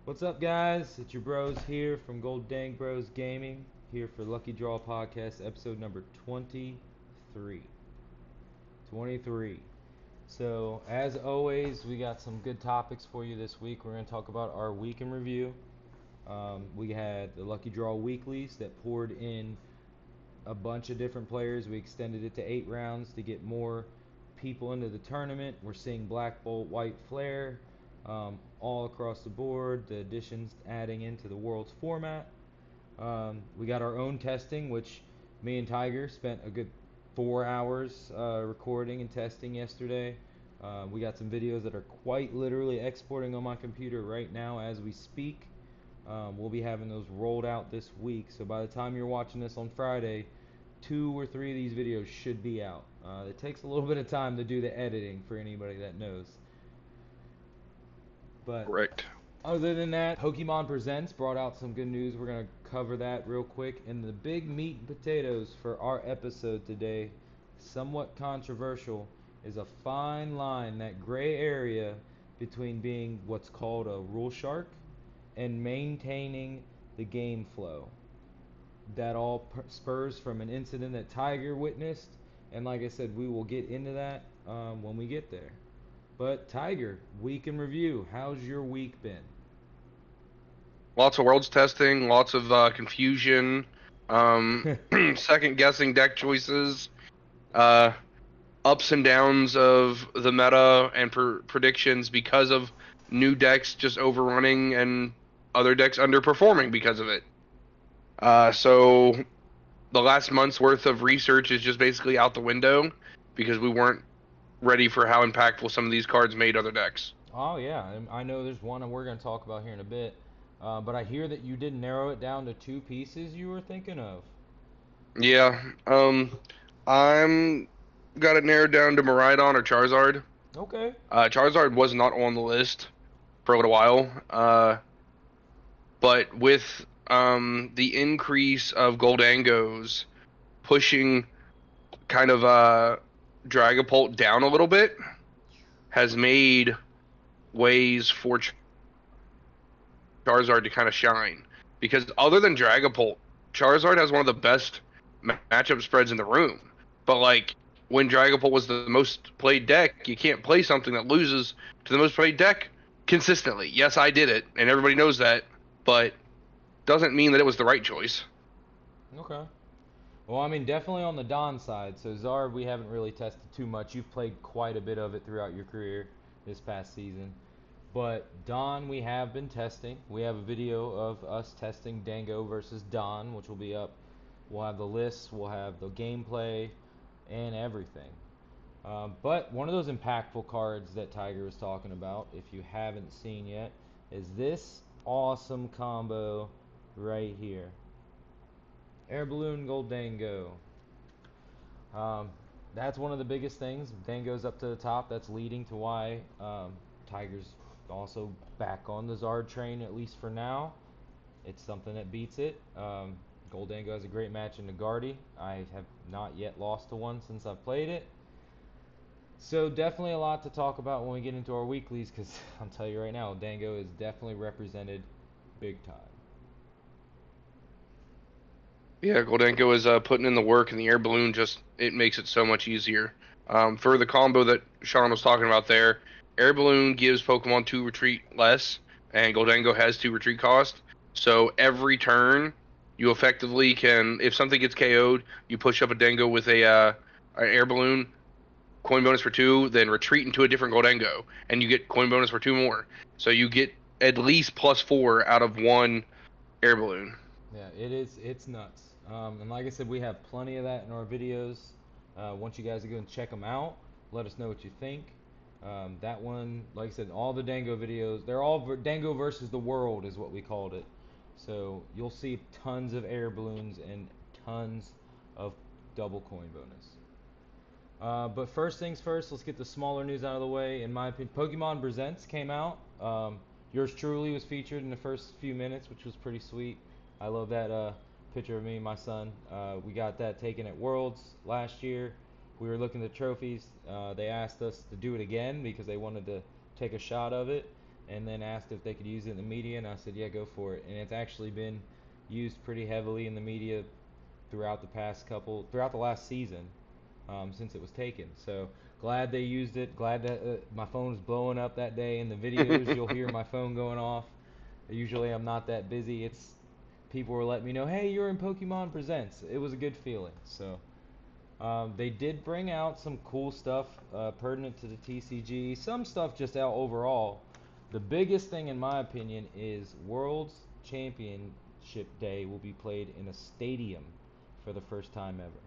What's up, guys? It's your bros here from Gold Dang Bros Gaming, here for Lucky Draw Podcast, episode number 23. 23. So, as always, we got some good topics for you this week. We're going to talk about our week in review. We had the Lucky Draw Weeklies that poured in a bunch of different players. We extended it to 8 rounds to get more people into the tournament. We're seeing Black Bolt, White Flare all across the board. The additions adding into the Worlds format. We got our own testing, which me and Tiger spent a good 4 hours recording and testing yesterday. We got some videos that are quite literally exporting on my computer right now as we speak. We'll be having those rolled out this week. So by the time you're watching this on Friday, 2 or 3 of these videos should be out. It takes a little bit of time to do the editing for anybody that knows. But Correct. other than that, Pokemon Presents brought out some good news. We're going to cover that real quick. And the big meat and potatoes for our episode today, somewhat controversial, is a fine line, that gray area between being what's called a rule shark and maintaining the game flow. That all spurs from an incident that Tiger witnessed. And like I said, we will get into that when we get there. But Tiger, week in review. How's your week been? Lots of worlds testing, lots of confusion, second guessing deck choices, ups and downs of the meta and predictions because of new decks just overrunning and other decks underperforming because of it. So the last month's worth of research is just basically out the window because we weren't ready for how impactful some of these cards made other decks. Oh yeah, and I know there's one we're going to talk about here in a bit. But I hear that you did narrow it down to 2 pieces you were thinking of. Yeah, I'm got it narrowed down to Miraidon or Charizard. Okay. Charizard was not on the list for a little while, but with the increase of Goldangos pushing kind of Dragapult down a little bit, has made ways for Charizard to kind of shine. Because other than Dragapult, Charizard has one of the best matchup spreads in the room. But like when Dragapult was the most played deck, you can't play something that loses to the most played deck consistently. Yes, I did it, and everybody knows that, but doesn't mean that it was the right choice. Okay. Well, I mean, definitely on the Don side. So Zard, we haven't really tested too much. You've played quite a bit of it throughout your career this past season. But Don, we have been testing. We have a video of us testing Dango versus Don, which will be up. We'll have the lists, we'll have the gameplay, and everything. But one of those impactful cards that Tiger was talking about, if you haven't seen yet, is this awesome combo right here. Air Balloon Gold Dango. That's one of the biggest things. Dango's up to the top. That's leading to why Tiger's also back on the Zard train, at least for now. It's something that beats it. Gold Dango has a great match in Nagardi. I have not yet lost to one since I've played it. So definitely a lot to talk about when we get into our weeklies, because I'll tell you right now, Dango is definitely represented big time. Yeah, Goldenko is putting in the work, and the air balloon just it makes it so much easier. For the combo that Shawn was talking about there, air balloon gives Pokemon 2 retreat less, and Goldenko has 2 retreat cost. So every turn, you effectively can, if something gets KO'd, you push up a Dango with a an air balloon, coin bonus for 2, then retreat into a different Goldenko, and you get coin bonus for 2 more. So you get at least +4 out of 1 air balloon. Yeah, it's nuts. And like I said, we have plenty of that in our videos. Want you guys to go and check them out. Let us know what you think. That one, like I said, all the Dango videos, they're all Dango versus the world is what we called it. So you'll see tons of air balloons and tons of double coin bonus. But first things first, let's get the smaller news out of the way. In my opinion, Pokemon Presents came out. Yours truly was featured in the first few minutes, which was pretty sweet. I love that picture of me and my son. We got that taken at Worlds last year. We were looking at the trophies. They asked us to do it again because they wanted to take a shot of it. and then asked if they could use it in the media, and I said, yeah, go for it. And it's actually been used pretty heavily in the media throughout the last season, since it was taken. So glad they used it. Glad that my phone was blowing up that day in the videos. You'll hear my phone going off. Usually I'm not that busy. It's people were letting me know, hey, you're in Pokemon Presents. It was a good feeling. So they did bring out some cool stuff pertinent to the TCG. Some stuff just out overall. The biggest thing, in my opinion, is World's Championship Day will be played in a stadium for the first time ever.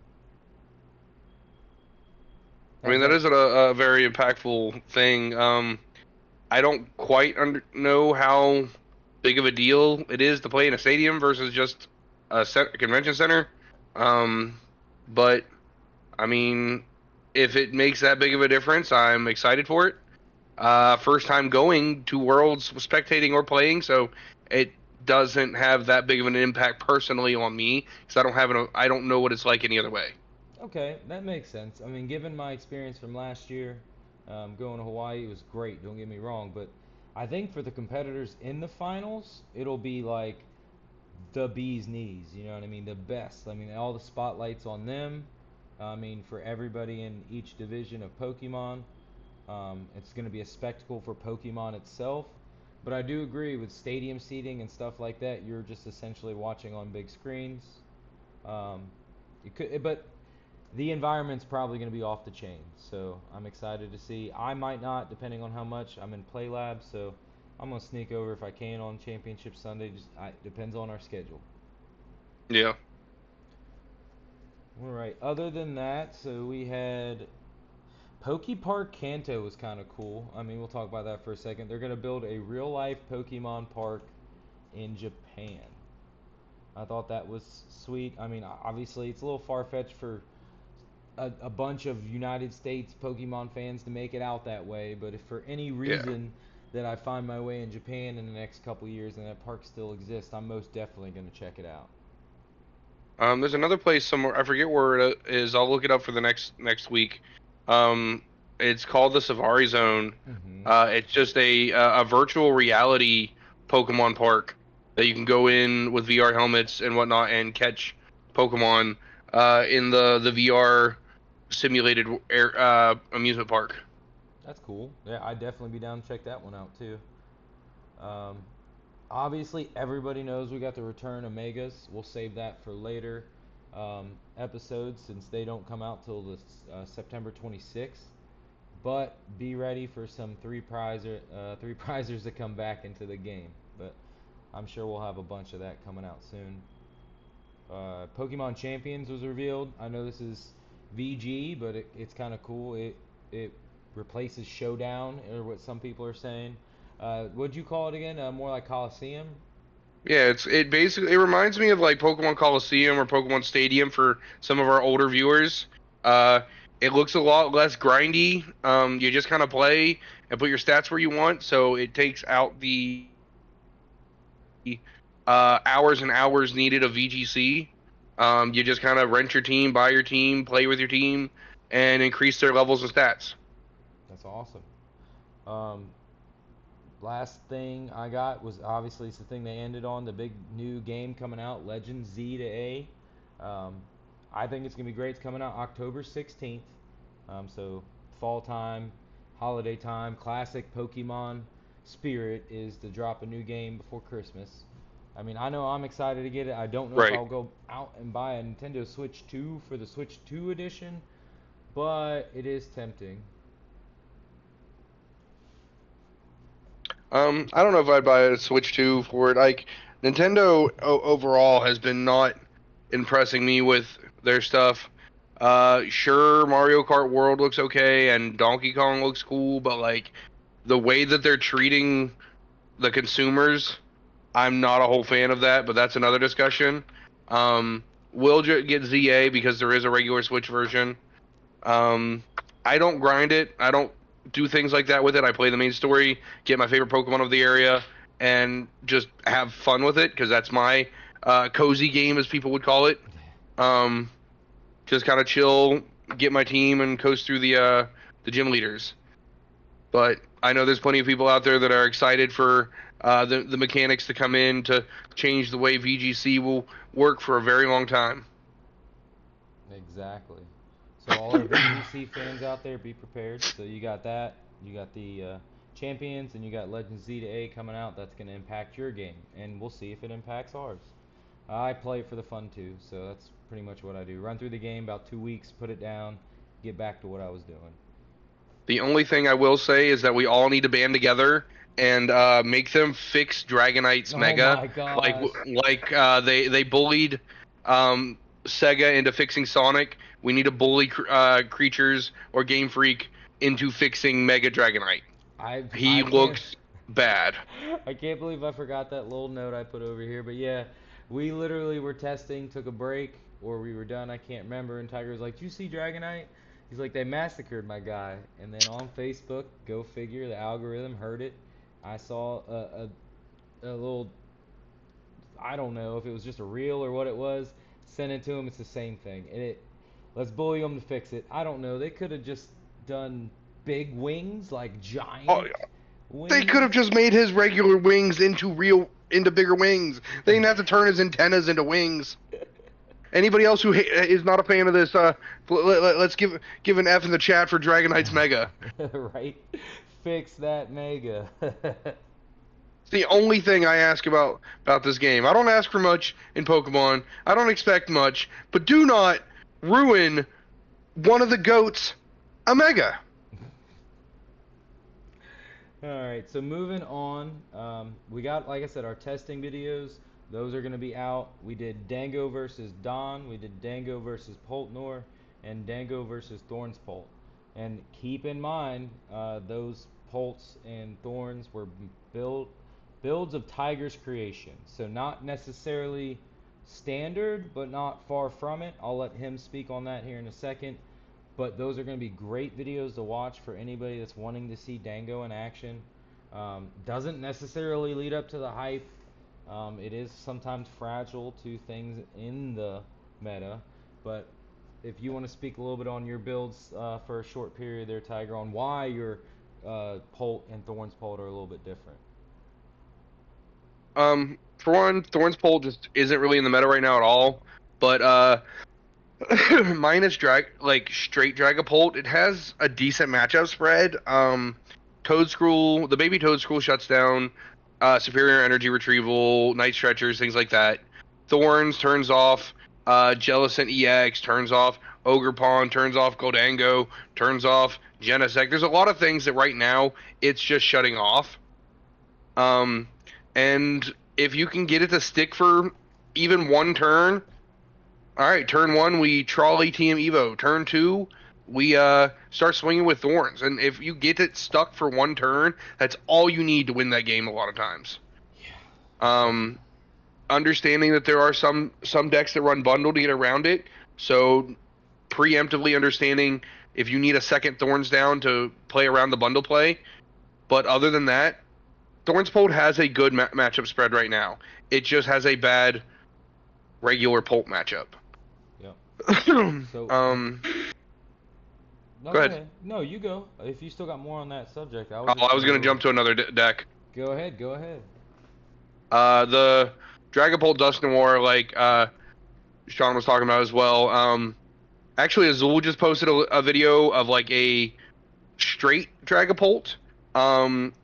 I mean, How's that that? is a very impactful thing. I don't quite know how big of a deal it is to play in a stadium versus just a convention center. Um, but I mean, if it makes that big of a difference, I'm excited for it. First time going to Worlds, spectating or playing, so it doesn't have that big of an impact personally on me because I don't know what it's like any other way. Okay, that makes sense. I mean, given my experience from last year, going to Hawaii, it was great. Don't get me wrong, but I think for the competitors in the finals, it'll be like the bee's knees. You know what I mean? The best. I mean, all the spotlights on them. I mean, for everybody in each division of Pokemon, it's going to be a spectacle for Pokemon itself. But I do agree with stadium seating and stuff like that. You're just essentially watching on big screens. Um, but the environment's probably going to be off the chain. So I'm excited to see. I might not, depending on how much I'm in Play Lab. So I'm gonna sneak over if I can on Championship Sunday. Just depends on our schedule. Yeah. All right. Other than that, so we had Poke Park Kanto was kind of cool. I mean, we'll talk about that for a second. They're gonna build a real life Pokemon park in Japan. I thought that was sweet. I mean, obviously it's a little far fetched for a bunch of United States Pokemon fans to make it out that way, but if for any Yeah. reason that I find my way in Japan in the next couple years and that park still exists, I'm most definitely going to check it out. There's another place somewhere. I forget where it is. I'll look it up for the next week. Um, it's called the Safari Zone. Mm-hmm. It's just a virtual reality Pokemon park that you can go in with VR helmets and whatnot and catch Pokemon in the VR simulated amusement park. That's cool. Yeah, I'd definitely be down to check that one out too. Um, Obviously, everybody knows we got the return of Megas. We'll save that for later episodes since they don't come out till the September 26th. But be ready for some three prizers to come back into the game. But I'm sure we'll have a bunch of that coming out soon. Pokemon Champions was revealed. I know this is VG, but it's kind of cool. It replaces Showdown, or what some people are saying. What'd you call it again? More like Coliseum. Yeah, it basically it reminds me of like Pokemon Coliseum or Pokemon Stadium for some of our older viewers. Uh, it looks a lot less grindy. You just kind of play and put your stats where you want, so it takes out the hours and hours needed of VGC. You just kind of rent your team, buy your team, play with your team, and increase their levels and stats. That's awesome. Um, Last thing I got was obviously it's the thing they ended on, the big new game coming out, Legend Z to A. Um, I think it's gonna be great. It's coming out October 16th. So fall time, holiday time, classic Pokemon spirit is to drop a new game before Christmas. I mean, I know I'm excited to get it. I don't know if Right. I'll go out and buy a Nintendo Switch 2 for the Switch 2 edition, but it is tempting. I don't know if I'd buy a Switch 2 for it. Like Nintendo overall has been not impressing me with their stuff. Sure, Mario Kart World looks okay and Donkey Kong looks cool, but like the way that they're treating the consumers, I'm not a whole fan of that. But that's another discussion. We'll get ZA because there is a regular Switch version. Um, I don't grind it. I don't do things like that with it. I play the main story, get my favorite Pokemon of the area, and just have fun with it because that's my cozy game, as people would call it. Um, just kind of chill, get my team, and coast through the gym leaders. But I know there's plenty of people out there that are excited for the mechanics to come in to change the way VGC will work for a very long time. Exactly. So all our VGC fans out there, be prepared. So you got that. You got the champions, and you got Legends Z to A coming out. That's going to impact your game, and we'll see if it impacts ours. I play it for the fun too, so that's pretty much what I do. Run through the game about 2 weeks, put it down, get back to what I was doing. The only thing I will say is that we all need to band together and make them fix Dragonite's Oh Mega, my like gosh. they bullied um, Sega into fixing Sonic. We need to bully creatures or Game Freak into fixing Mega Dragonite. I He can't looks bad. I can't believe I forgot that little note I put over here. But yeah, we literally were testing, took a break, or we were done. I can't remember. And Tiger was like, "Did you see Dragonite?" He's like, "They massacred my guy." And then on Facebook, go figure, the algorithm heard it. I saw a little, I don't know if it was just a reel or what it was. Sent it to him. It's the same thing. And let's bully them to fix it. I don't know. They could have just done big wings, like Oh, giant they could have wings. just made his regular wings into bigger wings. They didn't have to turn his antennas into wings. Anybody else who is not a fan of this, let's give an F in the chat for Dragonite's Mega. Right? Fix that mega. It's the only thing I ask about this game. I don't ask for much in Pokemon. I don't expect much, but do not ruin one of the goats a Mega. Alright, so moving on. We got, like I said, our testing videos. Those are going to be out. We did Dango versus Don. We did Dango versus Poltnor. And Dango versus Thornspolt. And keep in mind, those Polts and Thorns were builds of Tiger's creation. So not necessarily standard, but not far from it. I'll let him speak on that here in a second. But those are going to be great videos to watch for anybody that's wanting to see Dango in action. Doesn't necessarily lead up to the hype. It is sometimes fragile to things in the meta. But if you want to speak a little bit on your builds for a short period there, Tiger, on why your Polt and Thorns Polt are a little bit different. For one, Thorn's Pole just isn't really in the meta right now at all. But minus straight Dragapult, it has a decent matchup spread. Toedscruel, the baby Toedscruel shuts down Superior Energy Retrieval, Night Stretchers, things like that. Thorns turns off Jellicent EX, turns off Ogerpon, turns off Goldango, turns off Genesect. There's a lot of things that right now it's just shutting off. And if you can get it to stick for even one turn, all right, turn one, we trolley TM Evo. Turn two, we start swinging with Thorns. And if you get it stuck for one turn, that's all you need to win that game a lot of times. Yeah. Understanding that there are some decks that run bundle to get around it, so preemptively understanding if you need a second Thorns down to play around the bundle play. But other than that, Thornspolt has a good matchup spread right now. It just has a bad regular Polt matchup. Yep. So um, no, Go go ahead. ahead. No, you go. If you still got more on that subject, I was Oh, just I was gonna gonna go. jump to another deck. Go ahead. Go ahead. The Dragapult Dust Noir, like Shawn was talking about as well. Actually, Azul just posted a video of like a straight Dragapult,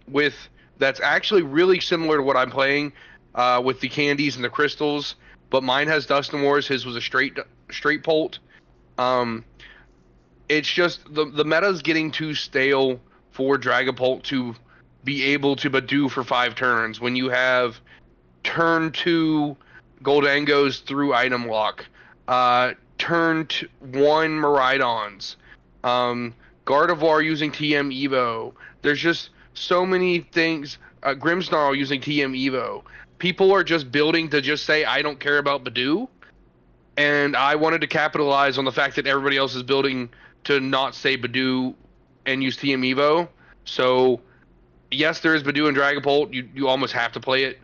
with that's actually really similar to what I'm playing, with the candies and the crystals. But mine has Dust Wars. His was a straight Polt. Um, it's just the meta's getting too stale for Dragapult to be able to Badoo for 5 turns when you have turn 2 Goldangos through item lock, turn 1 Miraidons, Gardevoir using TM Evo. There's just so many things. Grimmsnarl using TM Evo. People are just building to just say, I don't care about Badoo. And I wanted to capitalize on the fact that everybody else is building to not say Badoo and use TM Evo. So, yes, there is Badoo and Dragapult. You almost have to play it.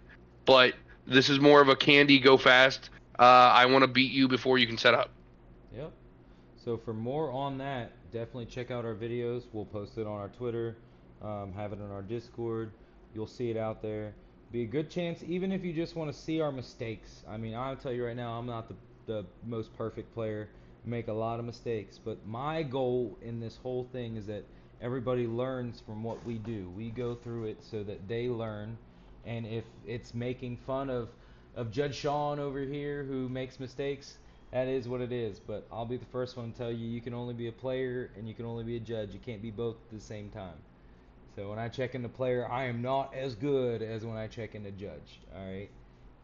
But this is more of a candy, go fast. I want to beat you before you can set up. Yep. So for more on that, definitely check out our videos. We'll post it on our Twitter. have it on our Discord. You'll see it out there. Be a good chance, even if you just want to see our mistakes. I mean, I'll tell you right now, I'm not the most perfect player. Make a lot of mistakes, but my goal in this whole thing is that everybody learns from what we do. We go through it so that they learn, and if it's making fun of Judge Shawn over here who makes mistakes, that is what it is. But I'll be the first one to tell you, you can only be a player and you can only be a judge. You can't be both at the same time. So when I check into player, I am not as good as when I check into judge. All right,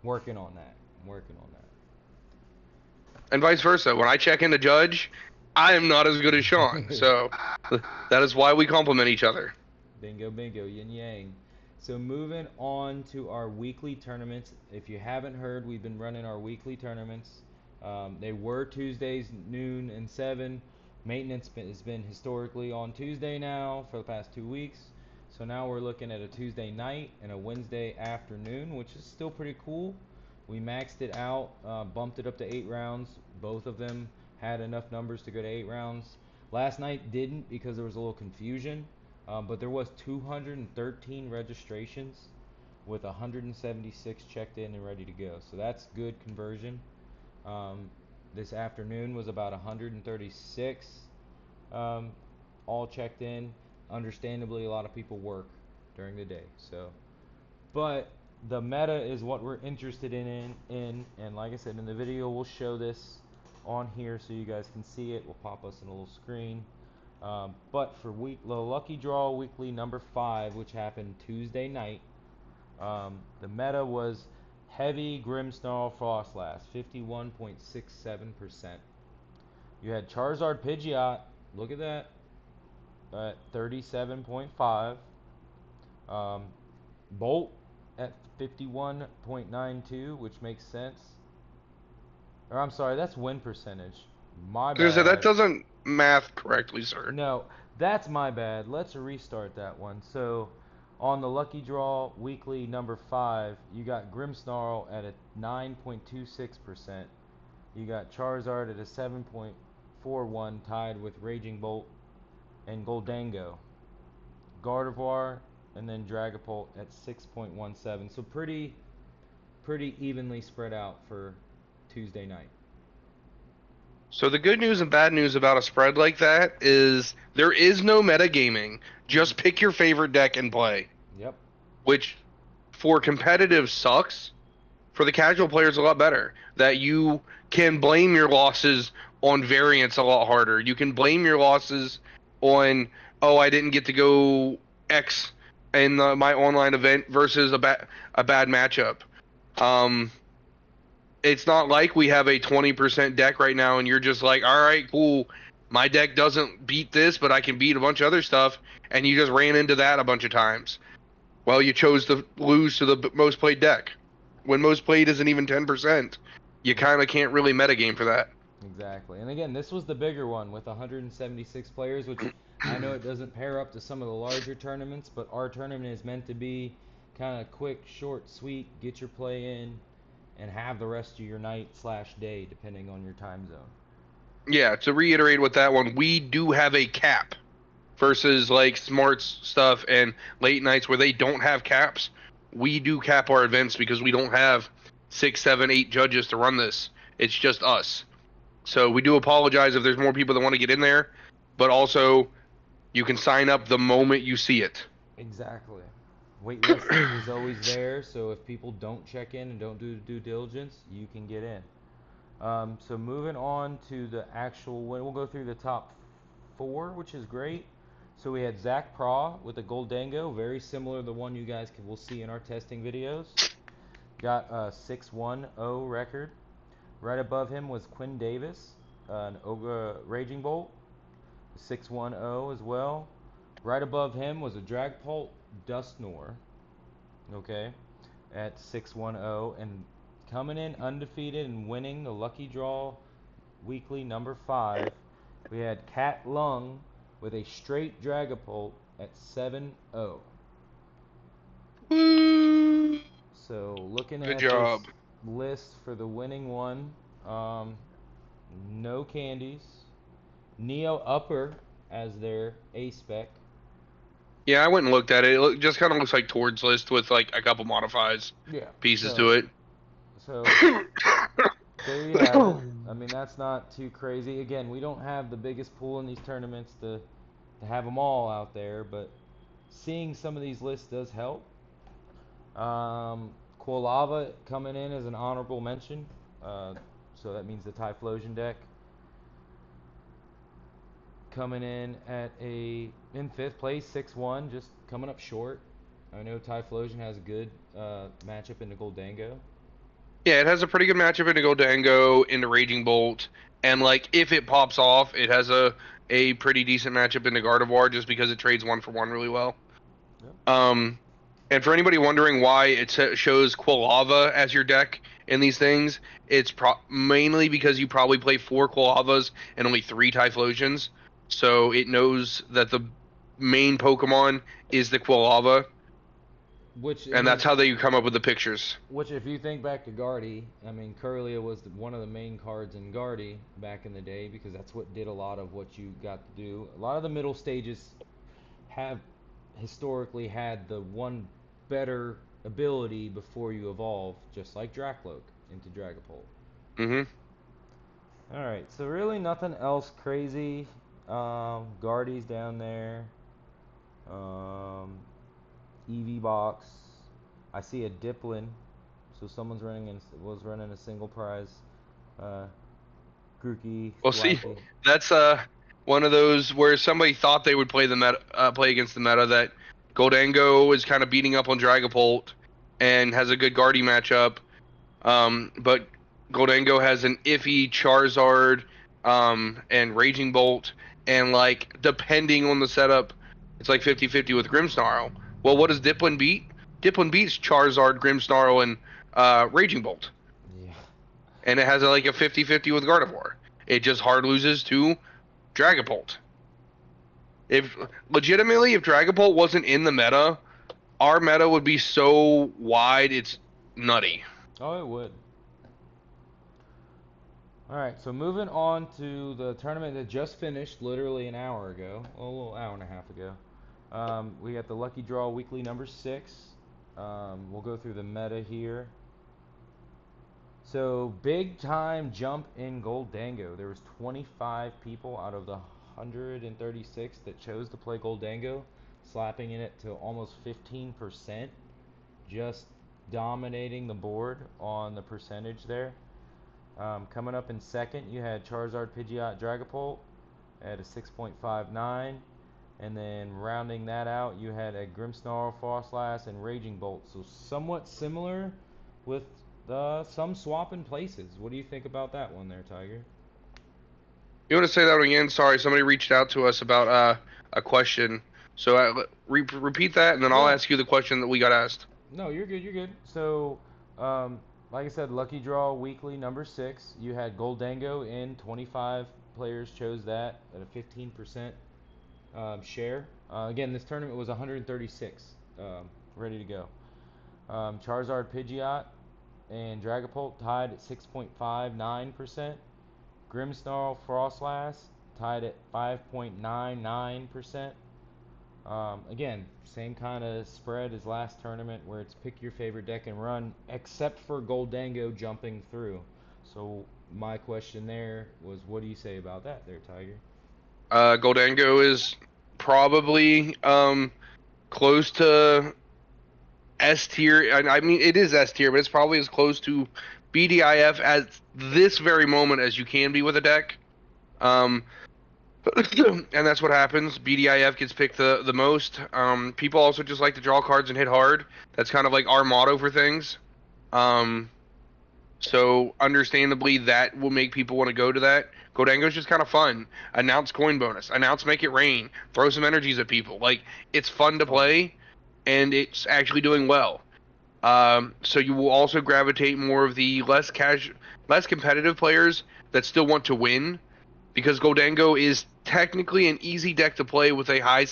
working on that. I'm working on And vice versa. When I check into Judge, I am not as good as Shawn. that. So that is why we complement each other. Bingo, bingo, yin yang. So moving on to our weekly tournaments. If you haven't heard, we've been running our weekly tournaments. They were Tuesdays, noon and 7. Maintenance has been historically on Tuesday now for the past 2 weeks. So now we're looking at a Tuesday night and a Wednesday afternoon, which is still pretty cool. We maxed it out, bumped it up to 8 rounds. Both of them had enough numbers to go to 8 rounds. Last night didn't because there was a little confusion. But there was 213 registrations with 176 checked in and ready to go. So that's good conversion. This afternoon was about 136 all checked in. Understandably, a lot of people work during the day. So, but the meta is what we're interested in, and like I said in the video, we'll show this on here so you guys can see it. We'll pop us in a little screen. But for the Lucky Draw Weekly number 5, which happened Tuesday night, the meta was Heavy Grimmsnarl Frostlass, 51.67%. You had Charizard Pidgeot, look at that, at 37.5. Bolt at 51.92, which makes sense. Or I'm sorry, that's win percentage. My So that bad. doesn't math correctly, sir. No, that's my bad. Let's restart that one. So, on the Lucky Draw Weekly number 5, you got Grimmsnarl at a 9.26%. You got Charizard at a 7.41, tied with Raging Bolt and Goldango. Gardevoir and then Dragapult at 6.17. So pretty evenly spread out for Tuesday night. So the good news and bad news about a spread like that is there is no metagaming. Just pick your favorite deck and play. Yep. Which for competitive sucks. For the casual players a lot better. That you can blame your losses on variance a lot harder. You can blame your losses on, oh, I didn't get to go X in my online event versus a bad matchup. It's not like we have a 20% deck right now and you're just like, all right, cool. My deck doesn't beat this, but I can beat a bunch of other stuff, and you just ran into that a bunch of times. Well, you chose to lose to the most played deck. When most played isn't even 10%, you kind of can't really metagame for that. Exactly. And again, this was the bigger one with 176 players, which I know it doesn't pair up to some of the larger tournaments, but our tournament is meant to be kind of quick, short, sweet, get your play in, and have the rest of your night/day depending on your time zone. Yeah, to reiterate with that one, we do have a cap versus like Smart's stuff and late nights where they don't have caps. We do cap our events because we don't have 6, 7, 8 judges to run this. It's just us. So we do apologize if there's more people that want to get in there, but also you can sign up the moment you see it. Exactly. Waitlist is always there, so if people don't check in and don't do due diligence, you can get in. So moving on to the actual win, we'll go through the top 4, which is great. So we had Zach Pra with a Goldango, very similar to the one you guys will see in our testing videos. Got a 6-1-0 record. Right above him was Quinn Davis, an Ogre Raging Bolt, 6-1-0 as well. Right above him was a Dragapult Dustnor, okay, at 6-1-0, and coming in undefeated and winning the Lucky Draw Weekly number 5, we had Cat Lung with a straight Dragapult at 7-0. Woo! So looking Good at this job. list for the winning one, no candies, Neo Upper as their A spec, Yeah, I went and looked at it. It just kind of looks like Tord's list with like a couple modifies Yeah. pieces So to it. so there you have it. I mean, that's not too crazy. Again, we don't have the biggest pool in these tournaments to have them all out there, but seeing some of these lists does help. Quilava coming in as an honorable mention. Uh, so that means the Typhlosion deck coming in at in fifth place, 6-1, just coming up short. I know Typhlosion has a good matchup into Goldango. Yeah, it has a pretty good matchup into Goldango, into Raging Bolt, and like if it pops off, it has a pretty decent matchup into Gardevoir just because it trades 1-for-1 really well. Yep. Um, and for anybody wondering why it shows Quilava as your deck in these things, it's mainly because you probably play 4 Quilavas and only 3 Typhlosions, so it knows that the main Pokemon is the Quilava, Which I and that's mean, how they come up with the pictures. which if you think back to Guardy, I mean, Curlia was one of the main cards in Guardy back in the day because that's what did a lot of what you got to do. A lot of the middle stages have historically had the one better ability before you evolve, just like Dracloak into Dragapult. Hmm. All right, so really nothing else crazy. Guardy's down there. Um, EV box. I see a Diplin, so someone's was running a single prize. Uh, Grookey, Well, see, Thwackey. that's one of those where somebody thought they would play the meta, play against the meta that Goldango is kind of beating up on Dragapult and has a good Guardy matchup. But Goldango has an iffy Charizard, and Raging Bolt, and like depending on the setup, it's like 50-50 with Grimmsnarl. Well, what does Diplin beat? Diplin beats Charizard, Grimmsnarl, and Raging Bolt, Yeah. and it has like a 50-50 with Gardevoir. It just hard loses to Dragapult. If legitimately, if Dragapult wasn't in the meta, our meta would be so wide, it's nutty. Oh, it would. All right, so moving on to the tournament that just finished literally an hour ago, a little hour and a half ago. We got the Lucky Draw Weekly number 6. We'll go through the meta here. So, big time jump in Goldango. There was 25 people out of the 136 that chose to play Goldango, slapping it to almost 15%, just dominating the board on the percentage there. Coming up in second, you had Charizard, Pidgeot, Dragapult at a 6.59. And then rounding that out, you had a Grimmsnarl, Frostlass, and Raging Bolt. So somewhat similar with some swapping places. What do you think about that one there, Tiger? You want to say that again? Sorry, somebody reached out to us about a question. So repeat that, and then I'll Yeah. ask you the question that we got asked. No, you're good. You're good. So, like I said, Lucky Draw Weekly number 6. You had Goldango in. 25 players chose that at a 15% share. Again, this tournament was 136 ready to go. Charizard, Pidgeot, and Dragapult tied at 6.59%. Grimmsnarl, Frostlass tied at 5.99%. Again, same kind of spread as last tournament where it's pick your favorite deck and run, except for Goldango jumping through. So my question there was, what do you say about that there, Tiger? Goldango is probably close to S tier. I mean, it is S tier, but it's probably as close to BDIF at this very moment as you can be with a deck. Um, and that's what happens. BDIF gets picked the most. People also just like to draw cards and hit hard. That's kind of like our motto for things. Um, so understandably, that will make people want to go to that. Goldango's just kind of fun. Announce coin bonus. Announce make it rain. Throw some energies at people. Like it's fun It's to fun. play, and it's actually doing well. So you will also gravitate more of the less competitive players that still want to win, because Goldango is technically an easy deck to play with a high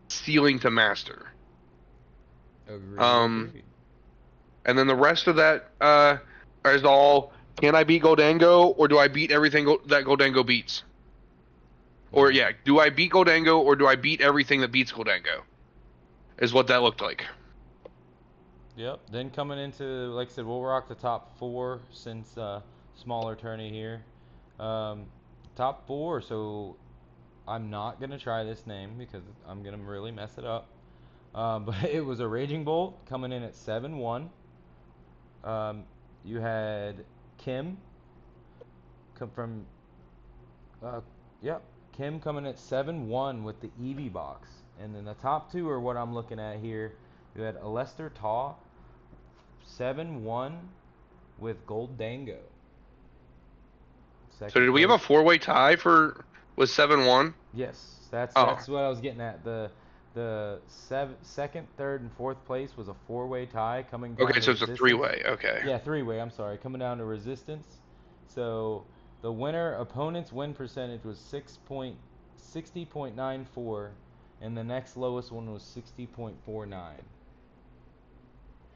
ceiling to master. Agreed, Um, agreed. and then the rest of that is all: can I beat Goldango, or do I beat everything that Goldango beats? Or Yeah. yeah, do I beat Goldango, or do I beat everything that beats Goldango? is what that looked like. Yep. Then coming into, like I said, we'll rock the top four since smaller tourney here. Um, top four. So I'm not gonna try this name because I'm gonna really mess it up. But it was a Raging Bolt coming in at 7-1. You had Kim come from, uh, yep, Kim coming at 7-1 with the Eevee box. And then the top two are what I'm looking at here. You had Alester Taw 7-1 with Gold Dango. So Second did we have a place. four-way tie for with 7-1? Yes, that's Oh, what I was getting at. The second, third, and fourth place was a four-way tie coming okay, down to so it's a resistance. three-way. Okay. Yeah, three-way. I'm sorry, coming down to resistance. So the winner opponent's win percentage was 60.94, and the next lowest one was 60.49.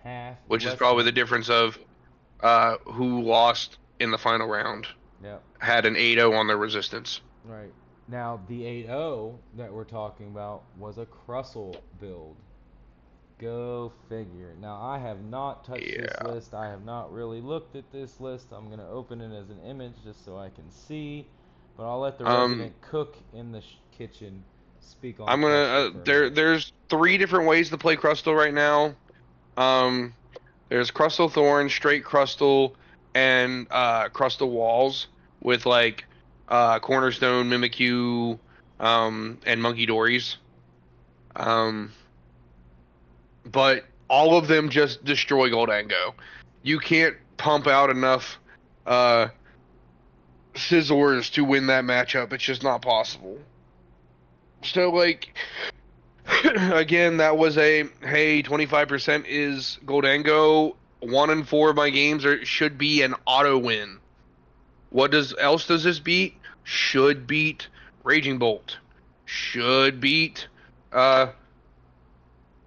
Half Which is less probably the than. difference of who lost in the final round. Yep. Had an 8-0 on their resistance. Right. Now, the 8-0 that we're talking about was a Crustle build. Go figure. Now, I have not touched this Yeah. list. I have not really looked at this list. I'm going to open it as an image just so I can see. But I'll let the Um, resident cook in the kitchen speak on I'm gonna. Crustle for a minute. There's three different ways to play Crustal right now. Um, there's Crustal Thorn, Straight Crustal, and Crustal Walls with like Cornerstone, Mimikyu, and Monkey Dories. Um, but all of them just destroy Goldango. You can't pump out enough uh Scizors to win that matchup. It's just not possible. So like again, that was a hey, 25% is Goldango. 1 in 4 of my games should be an auto win. What does this beat? Should beat Raging Bolt. Should beat uh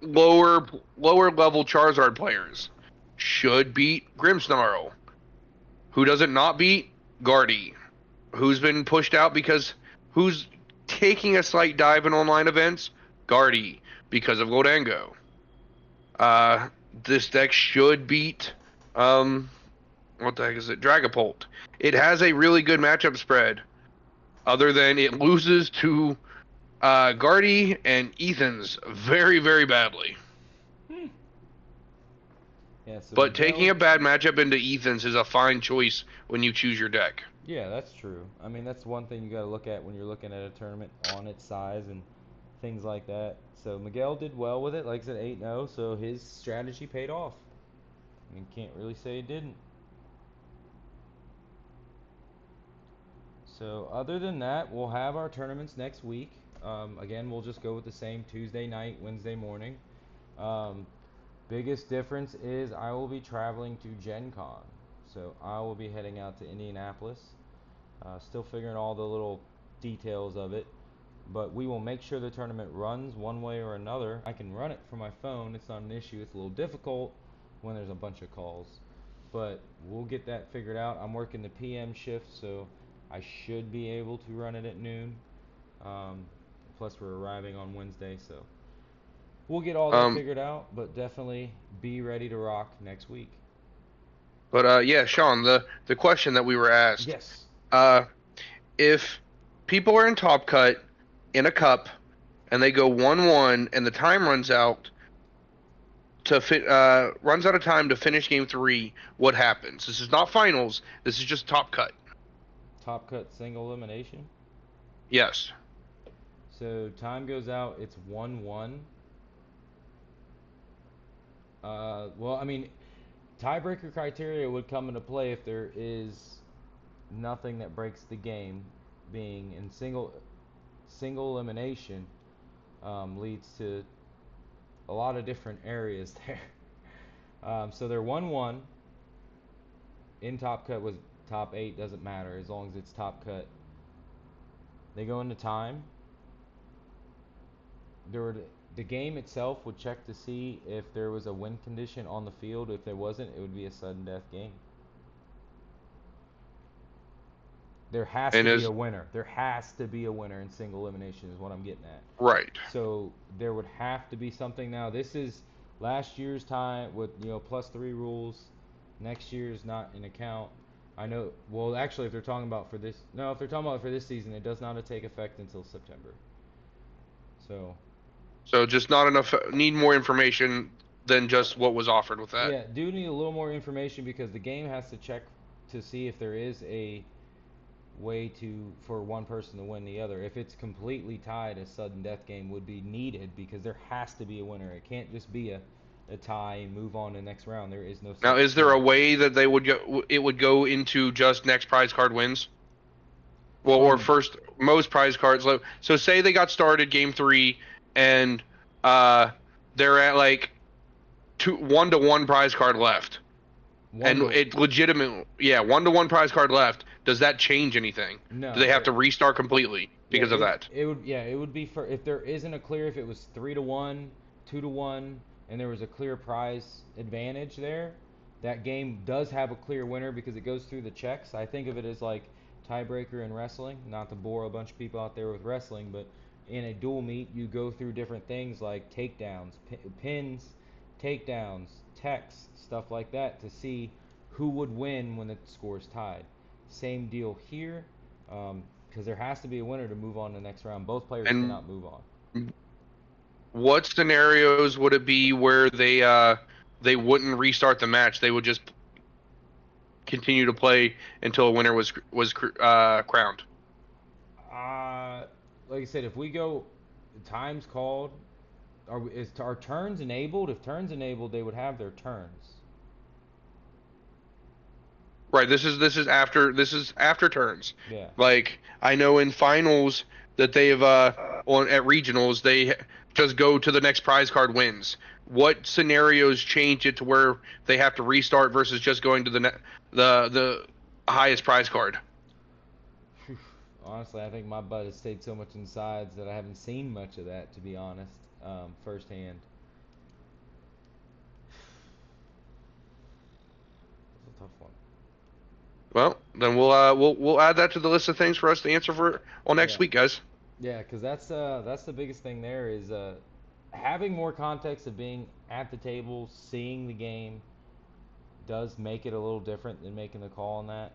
lower level Charizard players. Should beat Grimmsnarl. Who does it not beat? Guardy. Who's been pushed out because who's taking a slight dive in online events? Guardy because of Goldango. This deck should beat what the heck is it? Dragapult. It has a really good matchup spread, other than it loses to Guardy and Ethan's very, very badly. Hmm. Yeah, so But taking Miguel. a bad matchup into Ethan's is a fine choice when you choose your deck. Yeah, that's true. I mean, that's one thing you got to look at when you're looking at a tournament on its size and things like that. So Miguel did well with it, like I said, 8-0, so his strategy paid off. I mean, can't really say it didn't. So other than that, we'll have our tournaments next week. Again, we'll just go with the same Tuesday night, Wednesday morning. Um, Biggest difference is I will be traveling to Gen Con. So I will be heading out to Indianapolis. Still figuring all the little details of it. But we will make sure the tournament runs one way or another. I can run it from my phone. It's not an issue. It's a little difficult when there's a bunch of calls. But we'll get that figured out. I'm working the PM shift, so I should be able to run it at noon. Um, Plus, we're arriving on Wednesday, so we'll get all that Um, figured out. But definitely be ready to rock next week. but yeah, Sean, the question that we were asked, Yes. uh, if people are in Top Cut in a cup and they go 1-1 and the time runs out of time to finish game 3, what happens? This is not finals. This is just Top Cut. Top cut single elimination. Yes. So time goes out. It's 1-1. Well, I mean, tiebreaker criteria would come into play if there is nothing that breaks the game, being in single elimination leads to a lot of different areas there. So they're 1-1. In top cut was top 8, doesn't matter as long as it's top cut. They go into time. The game itself would check to see if there was a win condition on the field. If there wasn't, it would be a sudden death game. there has And to be is a winner. There has to be a winner in single elimination is what I'm getting at. right. So there would have to be something now. This is last year's time with +3 rules. Next year's not in account. I know. Well, actually, if they're talking about for this, no, if they're talking about for this season, it does not take effect until September. So So just not enough. Need more information than just what was offered with that. yeah, do need a little more information because the game has to check to see if there is a way for one person to win the other. If it's completely tied, a sudden death game would be needed because there has to be a winner. It can't just be a tie and move on to the next round. There is no Now, such is there thing. a way that they would go? It would go into just next prize card wins. Well, or From first most prize cards. So say they got started game 3, and uh, they're at like 1-to-1 prize card left, one and to it legitimate, yeah, 1-to-1 prize card left. Does that change anything? Do no, they have to restart completely yeah, because of that? it would be for if there isn't a clear, if it was 3-1, 2-1, and there was a clear prize advantage there, that game does have a clear winner because it goes through the checks. I think of it as like tiebreaker in wrestling, not to bore a bunch of people out there with wrestling, but in a dual meet you go through different things like takedowns, pins, takedowns, techs, stuff like that to see who would win when the score's tied. Same deal here. Because there has to be a winner to move on to the next round. Both players And cannot move on. what scenarios would it be where they wouldn't restart the match? They would just continue to play until a winner was crowned. Like I said, if we go times called, are turns enabled? If turns enabled, they would have their turns. Right. This is after turns. Yeah. Like I know in finals that they've on at regionals they just go to the next prize card wins. What scenarios change it to where they have to restart versus just going to the highest prize card? Honestly, I think my butt has stayed so much in sides that I haven't seen much of that, to be honest, firsthand. It's a tough one. Well, then we'll add that to the list of things for us to answer for on next Yeah. week, guys. Yeah, because that's the biggest thing there is having more context of being at the table, seeing the game, does make it a little different than making the call on that.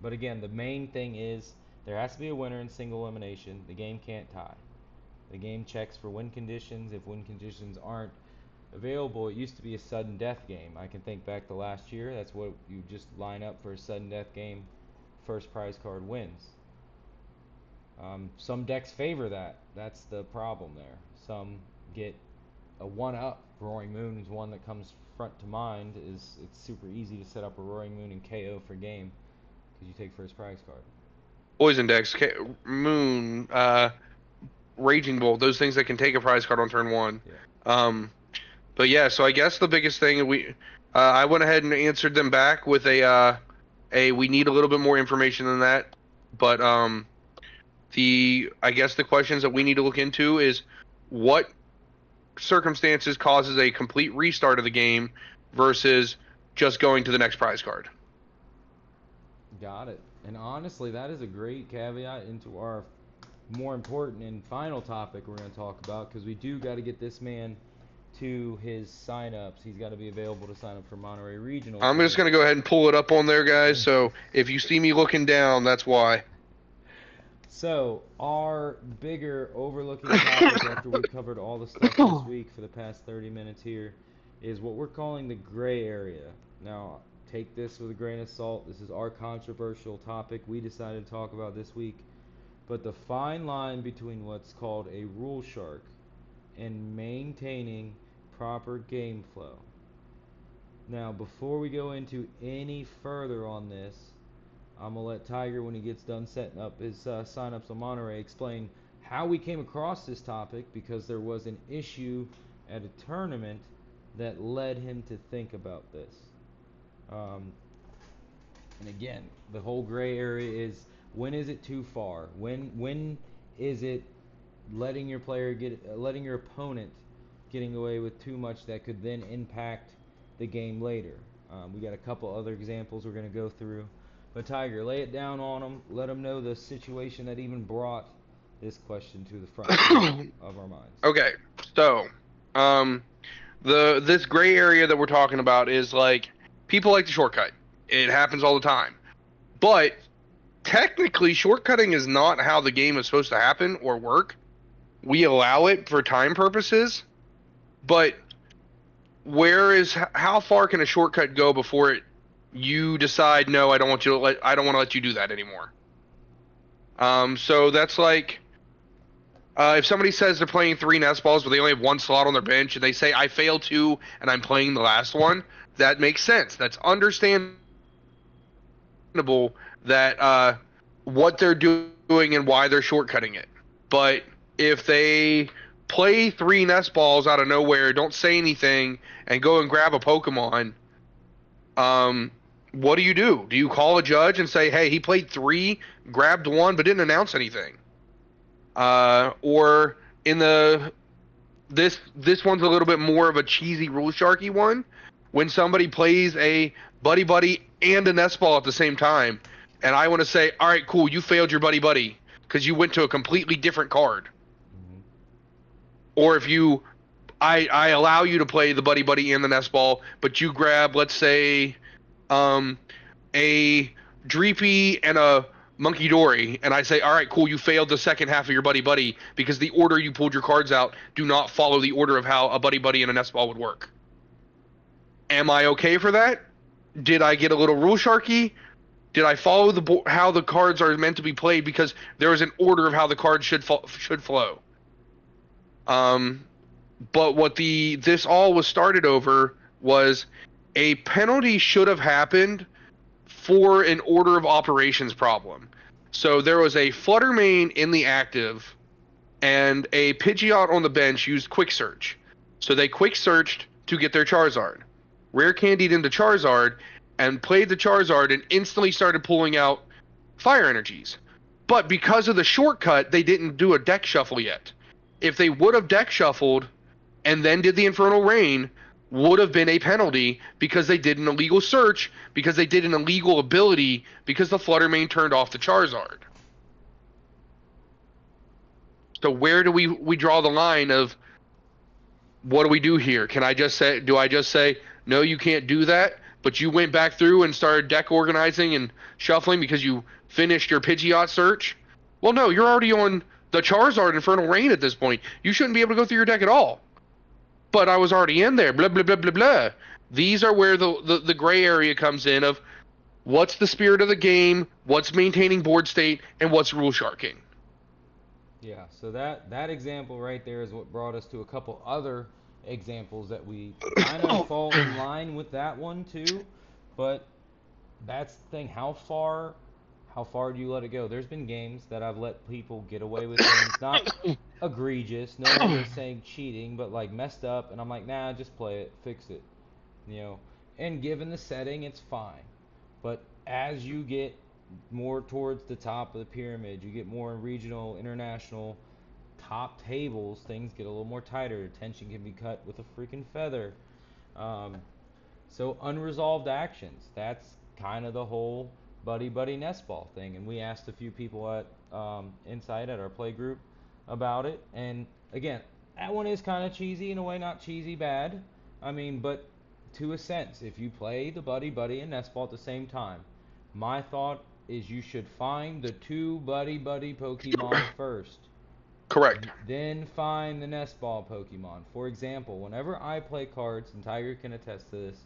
But again, the main thing is there has to be a winner in single elimination. The game can't tie. The game checks for win conditions. If win conditions aren't available, it used to be a sudden death game. I can think back to last year. That's what you just line up for a sudden death game. First prize card wins. Some decks favor that. That's the problem there. Some get a one up. Roaring Moon is one that comes front to mind. It's super easy to set up a Roaring Moon and KO for game because you take first prize card. Poison decks, Moon, Raging Bolt, those things that can take a prize card on turn 1. Yeah. Um, but yeah, so I guess the biggest thing I went ahead and answered them back with a we need a little bit more information than that. But I guess the questions that we need to look into is what circumstances causes a complete restart of the game versus just going to the next prize card. Got it. And honestly, that is a great caveat into our more important and final topic we're going to talk about because we do got to get this man to his sign-ups. He's got to be available to sign up for Monterey Regional. I'm just going to go ahead and pull it up on there, guys. So if you see me looking down, that's why. So, our bigger overlooking topic after we covered all the stuff this week for the past 30 minutes here is what we're calling the gray area. Now, take this with a grain of salt. This is our controversial topic we decided to talk about this week. But the fine line between what's called a rule shark and maintaining proper game flow. Now, before we go into any further on this, I'm going to let Tiger, when he gets done setting up his sign-ups on Monterey, explain how we came across this topic because there was an issue at a tournament that led him to think about this. And again, the whole gray area is when is it too far? When is it letting your opponent getting away with too much that could then impact the game later? We got a couple other examples we're going to go through. But Tiger, lay it down on them. Let them know the situation that even brought this question to the front of our minds. Okay, so um, this gray area that we're talking about is like people like the shortcut. It happens all the time, but technically, shortcutting is not how the game is supposed to happen or work. We allow it for time purposes, but how far can a shortcut go before you decide no, I don't want to let you do that anymore. So that's like if somebody says they're playing 3 nest balls but they only have 1 slot on their bench and they say I failed 2 and I'm playing the last one, that makes sense. That's understandable that what they're doing and why they're shortcutting it. But if they play 3 nest balls out of nowhere, don't say anything, and go and grab a Pokemon, what do you do? Do you call a judge and say, hey, he played 3, grabbed 1, but didn't announce anything? Or in this one's a little bit more of a cheesy rule sharky one. When somebody plays a buddy buddy and a nest ball at the same time, and I want to say, all right, cool, you failed your buddy buddy because you went to a completely different card. Mm-hmm. Or if I allow you to play the buddy buddy and the nest ball, but you grab, let's say, a Dreepy and a Monkey Dory, and I say, all right, cool, you failed the second half of your buddy buddy because the order you pulled your cards out do not follow the order of how a buddy buddy and a nest ball would work. Am I okay for that? Did I get a little rule sharky? Did I follow how the cards are meant to be played because there is an order of how the cards should flow? But what this all was started over was a penalty should have happened for an order of operations problem. So there was a Flutter Mane in the active, and a Pidgeot on the bench used Quick Search. So they Quick Searched to get their Charizard. Rare Candied into Charizard, and played the Charizard and instantly started pulling out Fire Energies. But because of the shortcut, they didn't do a deck shuffle yet. If they would have deck shuffled and then did the Infernal Rain, would have been a penalty because they did an illegal search, because they did an illegal ability, because the Flutter Mane turned off the Charizard. So where do we draw the line of what do we do here? Do I just say, no, you can't do that, but you went back through and started deck organizing and shuffling because you finished your Pidgeot search? Well, no, you're already on the Charizard Infernal Rain at this point. You shouldn't be able to go through your deck at all. But I was already in there, blah, blah, blah, blah, blah. These are where the gray area comes in of what's the spirit of the game, what's maintaining board state, and what's rule sharking. Yeah, so that example right there is what brought us to a couple other examples that we kind of fall in line with that one too. But that's the thing, how far do you let it go? There's been games that I've let people get away with things not egregious, no one was saying cheating, but like messed up, and I'm like, nah, just play it, fix it, you know. And given the setting, it's fine. But as you get more towards the top of the pyramid, you get more regional, international, top tables, things get a little more tighter. Tension can be cut with a freaking feather. Um, so unresolved actions, that's kind of the whole buddy buddy nest ball thing. And we asked a few people at Insight at our play group about it. And again, that one is kind of cheesy in a way, not cheesy bad. I mean, but to a sense, if you play the buddy buddy and nest ball at the same time, my thought is you should find the 2 buddy buddy Pokemon first. Correct. Then find the nest ball Pokemon. For example, whenever I play cards, and Tiger can attest to this,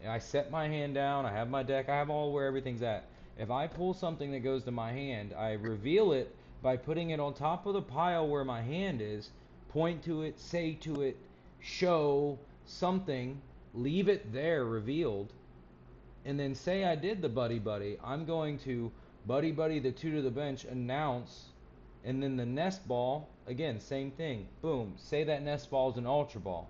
and I set my hand down, I have my deck, I have all where everything's at. If I pull something that goes to my hand, I reveal it by putting it on top of the pile where my hand is, point to it, say to it, show something, leave it there revealed, and then say I did the buddy buddy. I'm going to buddy buddy the 2 to the bench, announce, and then the nest ball, again, same thing. Boom, say that nest ball is an ultra ball.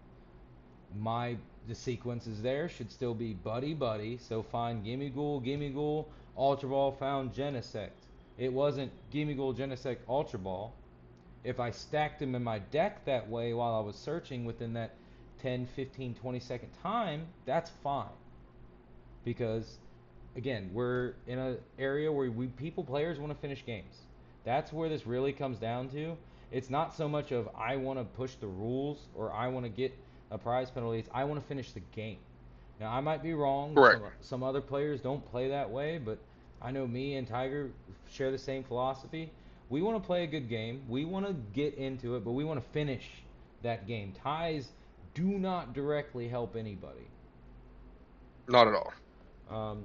The sequences there should still be buddy buddy, so find Gimmighoul, ultra ball, found Genesect. It wasn't Gimmighoul, Genesect, ultra ball. If I stacked them in my deck that way while I was searching within that 10, 15, 20 second time, that's fine. Because again, we're in an area where players want to finish games. That's where this really comes down to. It's not so much of I want to push the rules or I want to get a prize penalty. It's I want to finish the game. Now I might be wrong. Correct. Some other players don't play that way, but I know me and Tiger share the same philosophy. We want to play a good game. We want to get into it, but we want to finish that game. Ties do not directly help anybody. Not at all.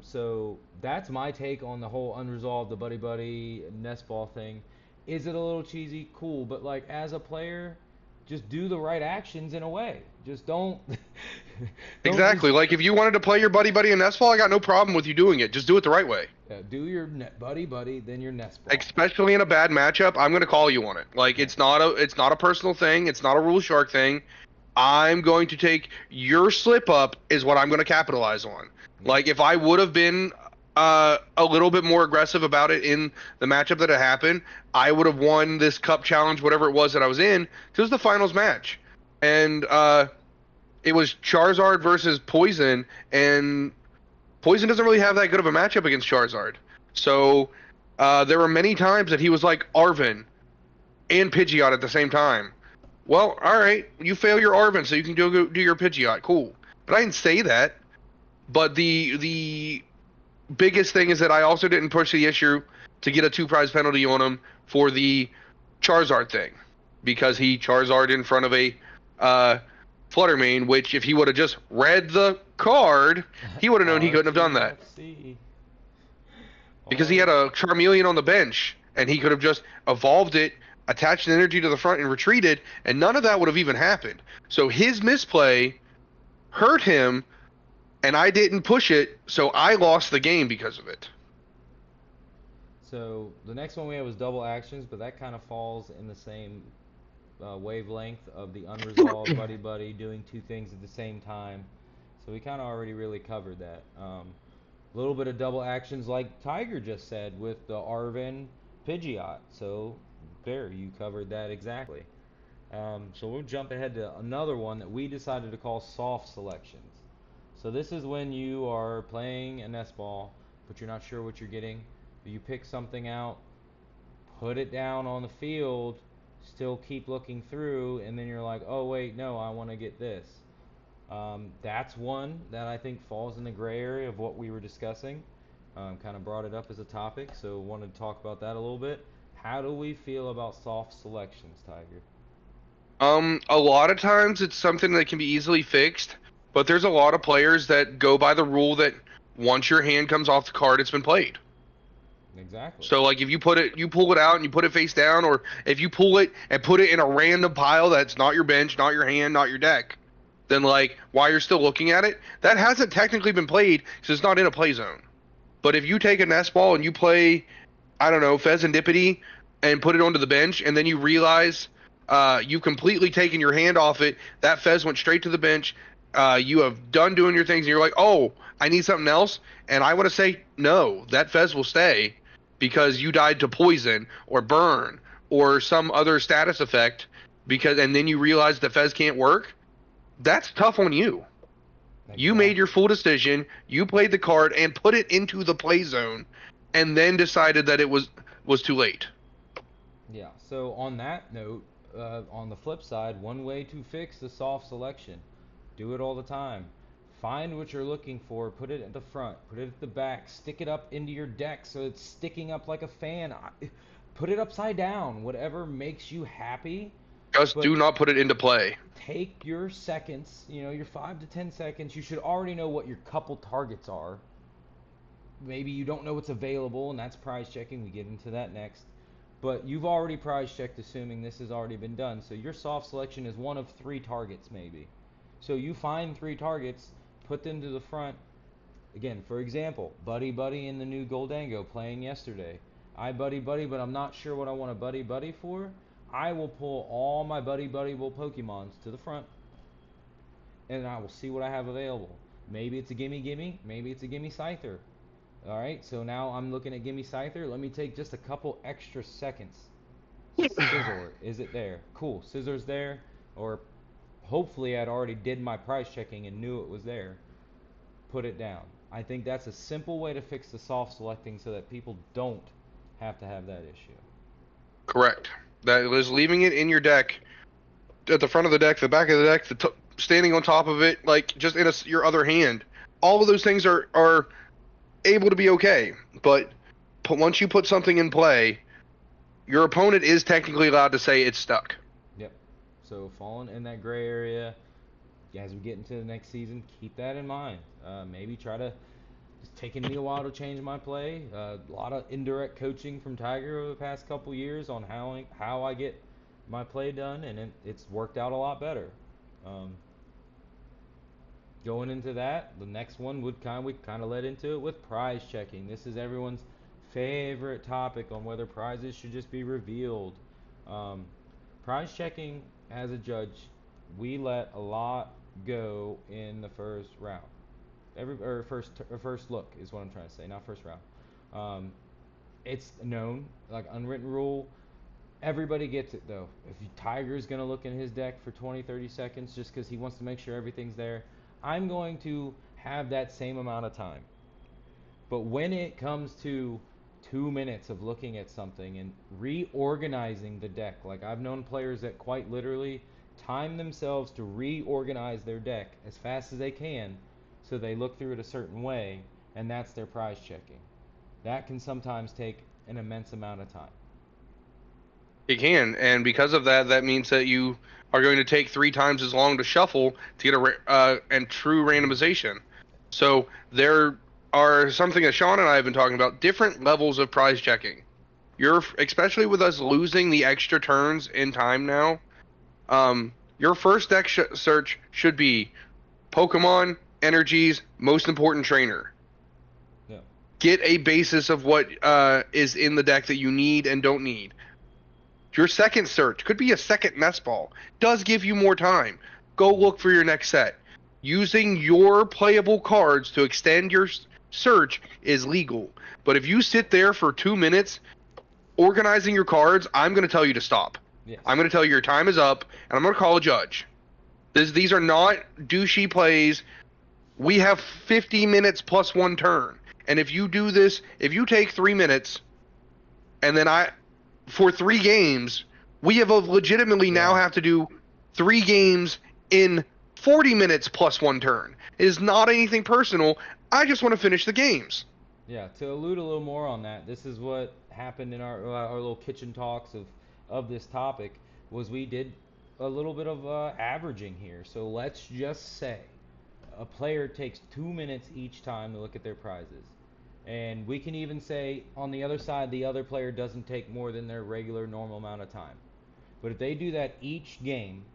So that's my take on the whole unresolved, the buddy buddy nest ball thing. Is it a little cheesy? Cool, but like as a player, just do the right actions in a way. Just don't, don't just Exactly. Like if you wanted to play your buddy buddy in nest ball, I got no problem with you doing it. Just do it the right way. do your buddy buddy, then your nest ball. Especially in a bad matchup, I'm gonna call you on it. Like Yeah. it's not a personal thing. It's not a rule shark thing. I'm going to take your slip up is what I'm going to capitalize on. Yeah. Like if I would have been a little bit more aggressive about it in the matchup that had happened, I would have won this cup challenge, whatever it was that I was in. It was the finals match, and it was Charizard versus Poison, and Poison doesn't really have that good of a matchup against Charizard. So there were many times that he was like Arvin and Pidgeot at the same time. Well, all right, you fail your Arvin, so you can do your Pidgeot. Cool, but I didn't say that. But the biggest thing is that I also didn't push the issue to get a 2 prize penalty on him for the Charizard thing, because he Charizard in front of a Fluttermane, which if he would have just read the card, he would have known he couldn't have done that. RTFC. Because he had a Charmeleon on the bench, and he could have just evolved it, attached an energy to the front, and retreated, and none of that would have even happened. So his misplay hurt him, and I didn't push it, so I lost the game because of it. So the next one we have was double actions, but that kind of falls in the same wavelength of the unresolved buddy buddy doing two things at the same time. So we kind of already really covered that. A little bit of double actions like Tiger just said with the Arvin Pidgeot. So there, you covered that exactly. So we'll jump ahead to another one that we decided to call soft selections. So this is when you are playing a nest ball, but you're not sure what you're getting. You pick something out, put it down on the field, still keep looking through, and then you're like, oh wait, no, I want to get this. That's one that I think falls in the gray area of what we were discussing. Kind of brought it up as a topic, so wanted to talk about that a little bit. How do we feel about soft selections, Tiger? A lot of times it's something that can be easily fixed, but there's a lot of players that go by the rule that once your hand comes off the card, it's been played. Exactly. So like if you pull it out and you put it face down, or if you pull it and put it in a random pile that's not your bench, not your hand, not your deck, then like while you're still looking at it, that hasn't technically been played because it's not in a play zone. But if you take a nest ball and you play, I don't know, Pheasantipity and put it onto the bench, and then you realize you've completely taken your hand off it, that Fez went straight to the bench, you have done doing your things, and you're like, oh, I need something else, and I want to say, no, that Fez will stay because you died to poison or burn or some other status effect, and then you realize the Fez can't work. That's tough on you. Exactly. You made your full decision, you played the card and put it into the play zone, and then decided that it was too late. Yeah, so on that note, on the flip side, one way to fix the soft selection, do it all the time. Find what you're looking for, put it at the front, put it at the back, stick it up into your deck so it's sticking up like a fan. Put it upside down, whatever makes you happy. Just do not put it into play. Take your seconds, your 5 to 10 seconds. You should already know what your couple targets are. Maybe you don't know what's available, and that's prize checking. We get into that next. But you've already prize checked, assuming this has already been done. So your soft selection is one of 3 targets, maybe. So you find 3 targets, put them to the front. Again, for example, Buddy Buddy in the new Goldango playing yesterday. I Buddy Buddy, but I'm not sure what I want to Buddy Buddy for. I will pull all my Buddy Buddyable Pokemons to the front, and I will see what I have available. Maybe it's a Gimme Gimme, maybe it's a Gimme Scyther. Alright, so now I'm looking at Gimme Scyther. Let me take just a couple extra seconds. Scizor, is it there? Cool, Scissor's there, or hopefully I'd already did my price checking and knew it was there. Put it down. I think that's a simple way to fix the soft selecting so that people don't have to have that issue. Correct. That is leaving it in your deck, at the front of the deck, the back of the deck, standing on top of it, like just in your other hand. All of those things are able to be okay, but once you put something in play, your opponent is technically allowed to say it's stuck. Yep. So falling in that gray area, as we get into the next season, keep that in mind. Maybe try to. It's taken me a while to change my play. A lot of indirect coaching from Tiger over the past couple years on how I get my play done, and it's worked out a lot better. Um, Going into that, the next one we kind of led into it with prize checking. This is everyone's favorite topic on whether prizes should just be revealed. Um, Prize checking, as a judge, we let a lot go in the first round. First look is what I'm trying to say, not first round. Um, it's known, like unwritten rule. Everybody gets it though. If Tiger's gonna look in his deck for 20, 30 seconds just because he wants to make sure everything's there, I'm going to have that same amount of time. But when it comes to 2 minutes of looking at something and reorganizing the deck, like I've known players that quite literally time themselves to reorganize their deck as fast as they can so they look through it a certain way, and that's their prize checking. That can sometimes take an immense amount of time. It can, and because of that, that means that you are going to take 3 times as long to shuffle to get and true randomization. So there are something that Shawn and I have been talking about, different levels of prize checking. Especially with us losing the extra turns in time now. Your first deck search should be Pokemon, energies, most important trainer. Yeah. Get a basis of what is in the deck that you need and don't need. Your second search could be a second mess ball. Does give you more time. Go look for your next set. Using your playable cards to extend your search is legal. But if you sit there for 2 minutes organizing your cards, I'm going to tell you to stop. Yes. I'm going to tell you your time is up, and I'm going to call a judge. These are not douchey plays. We have 50 minutes plus 1 turn. And if you do this, if you take 3 minutes, and then for 3 games, we have legitimately now have to do 3 games in 40 minutes plus 1 turn. It is not anything personal. I just want to finish the games. Yeah, to allude a little more on that, this is what happened in our little kitchen talks of this topic, was we did a little bit of averaging here. So let's just say a player takes 2 minutes each time to look at their prizes. And we can even say on the other side, the other player doesn't take more than their regular normal amount of time. But if they do that each game,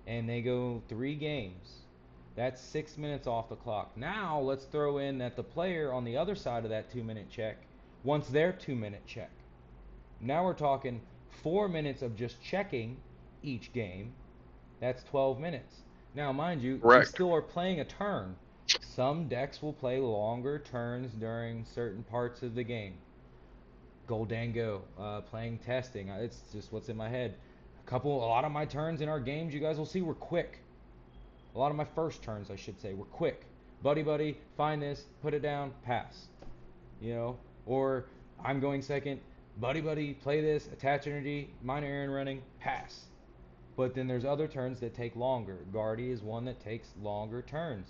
and they go 3 games, that's 6 minutes off the clock. Now let's throw in that the player on the other side of that 2 minute check wants their 2 minute check. Now we're talking 4 minutes of just checking each game. That's 12 minutes. Now, mind you, we still are playing a turn. Some decks will play longer turns during certain parts of the game. Goldango, playing testing. It's just what's in my head. A lot of my turns in our games, you guys will see, were quick. A lot of my first turns, I should say, were quick. Buddy, find this, put it down, pass. Or I'm going second. Buddy, play this, attach energy, minor errand running, pass. But then there's other turns that take longer. Guardy is one that takes longer turns.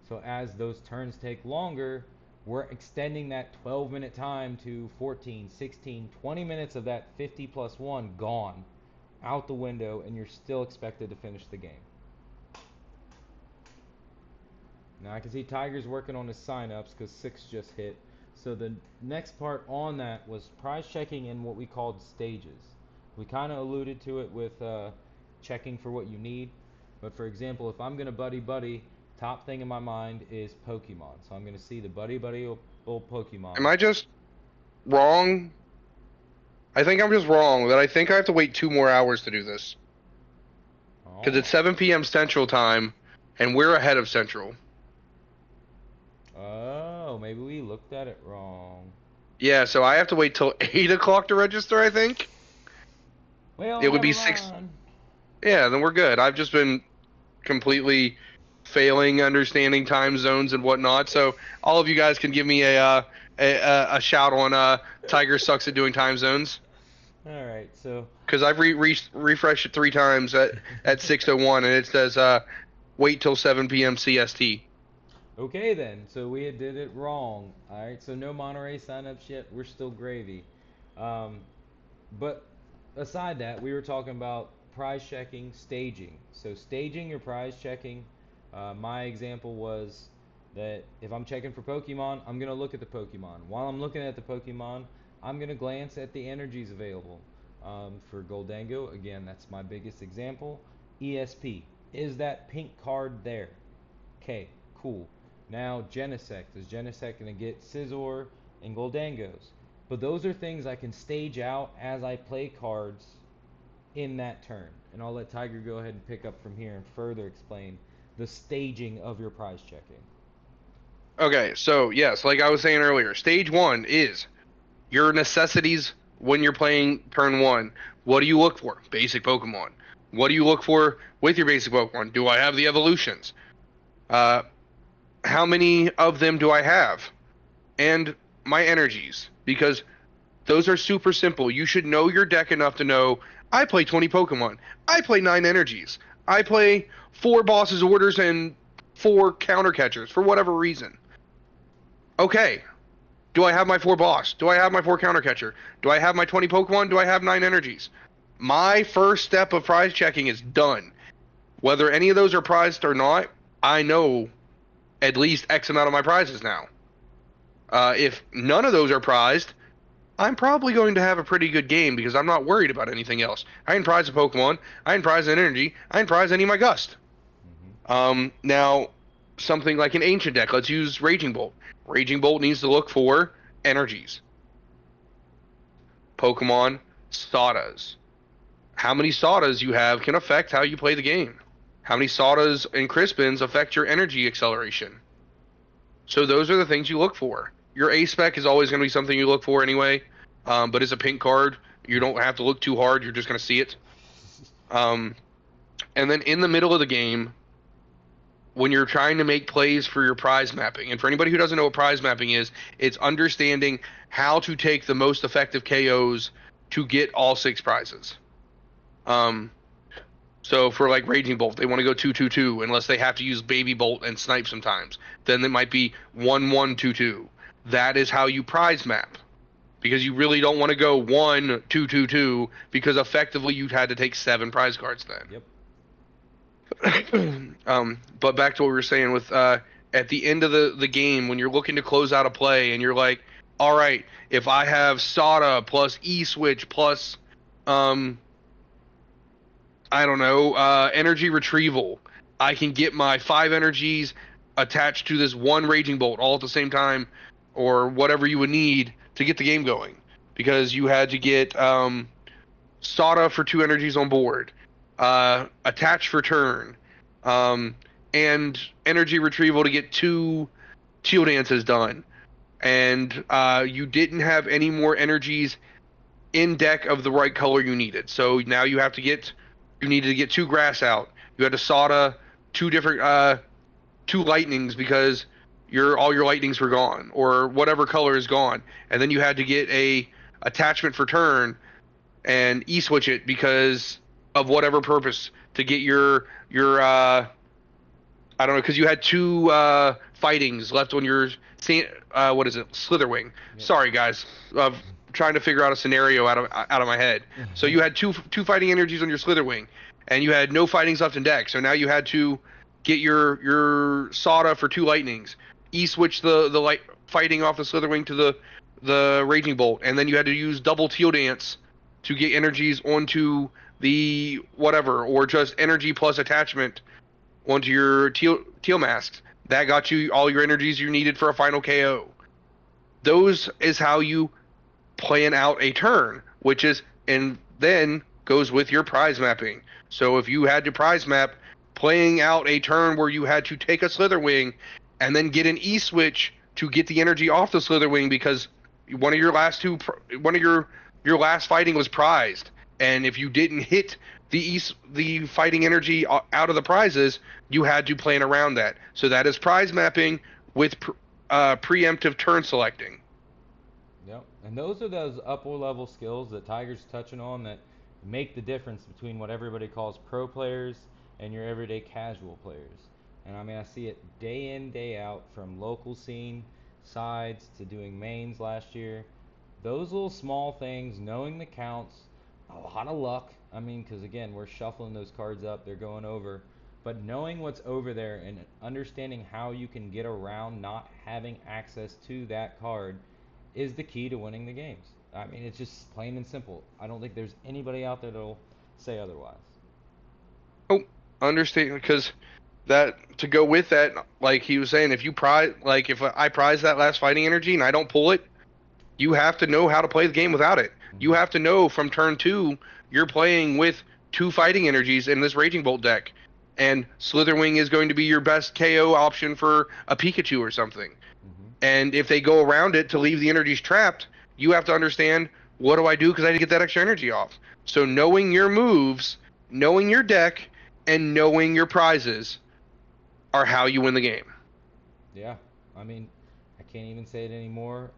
So as those turns take longer, we're extending that 12-minute time to 14, 16, 20 minutes of that 50 plus 1 gone out the window, and you're still expected to finish the game. Now I can see Tiger's working on his sign-ups because 6 just hit. So the next part on that was prize checking in what we called stages. We kind of alluded to it with checking for what you need. But for example, if I'm going to buddy, top thing in my mind is Pokemon. So I'm going to see the buddy old Pokemon. Am I just wrong? I think I'm just wrong that I think I have to wait 2 more hours to do this. Because it's 7 p.m. Central Time, and we're ahead of Central. Oh, maybe we looked at it wrong. Yeah, so I have to wait till 8 o'clock to register, I think. Well, it would be 6. Yeah, then we're good. I've just been completely failing understanding time zones and whatnot. So all of you guys can give me a shout on Tiger sucks at doing time zones. All right, so Because I've refreshed it 3 times at 6:01 and it says wait till 7 p.m. CST. okay then. So we did it wrong. All right, so no Monterey signups yet. We're still gravy. Um, but aside that, we were talking about prize checking, staging. So staging your prize checking. My example was that if I'm checking for Pokemon, I'm gonna look at the Pokemon. While I'm looking at the Pokemon, I'm gonna glance at the energies available. For Goldango, again, that's my biggest example. ESP, is that pink card there? Okay, cool. Now Genesect, is Genesect gonna get Scizor and Goldangos? But those are things I can stage out as I play cards in that turn. And I'll let Tiger go ahead and pick up from here and further explain the staging of your prize checking. Okay, so yes, like I was saying earlier, stage 1 is your necessities when you're playing turn 1. What do you look for? Basic Pokemon. What do you look for with your basic Pokemon? Do I have the evolutions? Uh, how many of them do I have? And my energies, because those are super simple. You should know your deck enough to know I play 20 Pokemon. I play 9 energies. I play 4 bosses orders and 4 counter catchers for whatever reason. Okay. Do I have my 4 boss? Do I have my 4 counter catcher? Do I have my 20 Pokemon? Do I have 9 energies? My first step of prize checking is done. Whether any of those are prized or not, I know at least X amount of my prizes now. If none of those are prized, I'm probably going to have a pretty good game because I'm not worried about anything else. I didn't prize a Pokemon. I didn't prize an energy. I didn't prize any of my Gust. Now, something like an Ancient deck. Let's use Raging Bolt. Raging Bolt needs to look for energies. Pokemon, Saudas. How many Saudas you have can affect how you play the game. How many Saudas and Crispins affect your energy acceleration. So those are the things you look for. Your A spec is always going to be something you look for anyway, but it's a pink card. You don't have to look too hard. You're just going to see it. And then in the middle of the game, when you're trying to make plays for your prize mapping, and for anybody who doesn't know what prize mapping is, it's understanding how to take the most effective KOs to get all 6 prizes. So for like Raging Bolt, they want to go 2-2-2 unless they have to use Baby Bolt and Snipe sometimes. Then it might be 1-1-2-2. That is how you prize map. Because you really don't want to go 1-2-2-2 because effectively you'd had to take 7 prize cards then. Yep. But back to what we were saying with at the end of the game when you're looking to close out a play and you're like, all right, if I have Sada plus E-Switch plus I don't know, energy retrieval. I can get my 5 energies attached to this 1 Raging Bolt all at the same time, or whatever you would need to get the game going. Because you had to get Sada for 2 energies on board, attach for turn, and energy retrieval to get 2 Teal Dances done. And you didn't have any more energies in deck of the right color you needed. So now you needed to get 2 grass out. You had to Sada 2 different 2 lightnings because all your lightnings were gone, or whatever color is gone. And then you had to get a attachment for turn and E-switch it because of whatever purpose to get your I don't know, because you had 2 fightings left on your what is it, Slitherwing. Yep. Sorry guys, trying to figure out a scenario out of my head. So you had two fighting energies on your Slitherwing, and you had no fightings left in deck. So now you had to get your Sada for 2 lightnings, E-switch the light fighting off the Slitherwing to the Raging Bolt, and then you had to use double Teal Dance to get energies onto the whatever, or just energy plus attachment onto your Teal Masks. That got you all your energies you needed for a final KO. Those is how you plan out a turn, which is, and then goes with your prize mapping. So if you had to prize map playing out a turn where you had to take a Slitherwing and then get an E-switch to get the energy off the Slitherwing because one of your last fighting was prized, And if you didn't hit the fighting energy out of the prizes, you had to plan around that. So that is prize mapping with preemptive turn selecting. Yep. And those are those upper level skills that Tiger's touching on that make the difference between what everybody calls pro players and your everyday casual players. And I mean, I see it day in, day out from local scene sides to doing mains last year. Those little small things, knowing the counts, a lot of luck. I mean, because again, we're shuffling those cards up, they're going over. But knowing what's over there and understanding how you can get around not having access to that card is the key to winning the games. I mean, it's just plain and simple. I don't think there's anybody out there that'll say otherwise. Oh, understand, because that to go with that, like he was saying, if you prize, like if I prize that last fighting energy and I don't pull it, you have to know how to play the game without it. You Mm-hmm. have to know from turn two, you're playing with two fighting energies in this Raging Bolt deck. And Slitherwing is going to be your best KO option for a Pikachu or something. Mm-hmm. And if they go around it to leave the energies trapped, you have to understand, what do I do because I need to get that extra energy off. So knowing your moves, knowing your deck, and knowing your prizes are how you win the game. Yeah, I mean, I can't even say it anymore.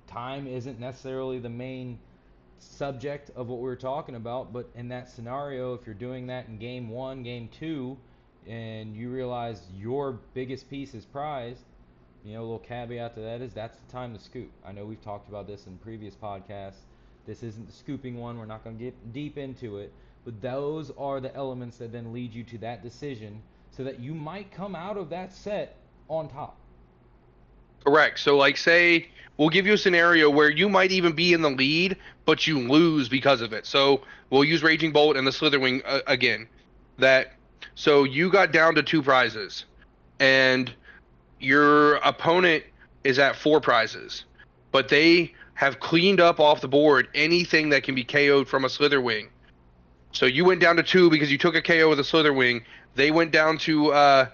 Time isn't necessarily the main subject of what we were talking about, but in that scenario, if you're doing that in game one, game two, and you realize your biggest piece is prized, you know, a little caveat to that is that's the time to scoop. I know we've talked about this in previous podcasts. This isn't the scooping one. We're not going to get deep into it. But those are the elements that then lead you to that decision so that you might come out of that set on top. Correct. So, like, say, we'll give you a scenario where you might even be in the lead, but you lose because of it. So, we'll use Raging Bolt and the Slitherwing again. That so you got down to two prizes, and your opponent is at four prizes, but they have cleaned up off the board anything that can be KO'd from a Slitherwing. So you went down to two because you took a KO with a Slitherwing. They went down to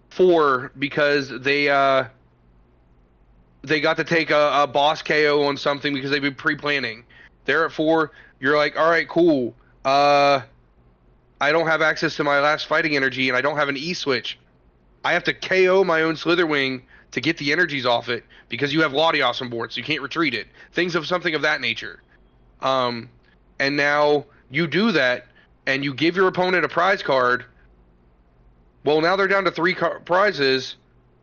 four because they got to take a boss KO on something because they've been pre-planning. They're at four. You're like, all right, cool. I don't have access to my last fighting energy, and I don't have an E switch. I have to KO my own Slitherwing to get the energies off it because you have Latios on board, so you can't retreat it. Things of something of that nature. Um, and now you do that, and you give your opponent a prize card. Well, now they're down to three prizes,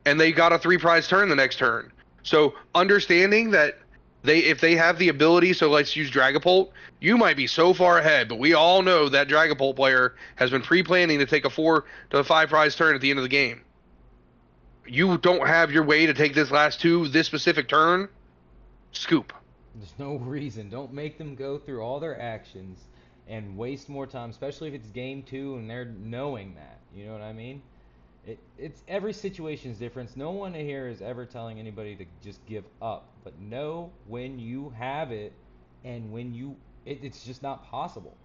and they got a three prize turn the next turn. So understanding that if they have the ability, so let's use Dragapult, you might be so far ahead, but we all know that Dragapult player has been pre-planning to take a 4 to 5 prize turn at the end of the game. You don't have your way to take this last two this specific turn. Scoop. There's no reason. Don't make them go through all their actions and waste more time, especially if it's game two and they're knowing that. You know what I mean? It's every situation is different. No one here is ever telling anybody to just give up, but know when you have it and when it's just not possible.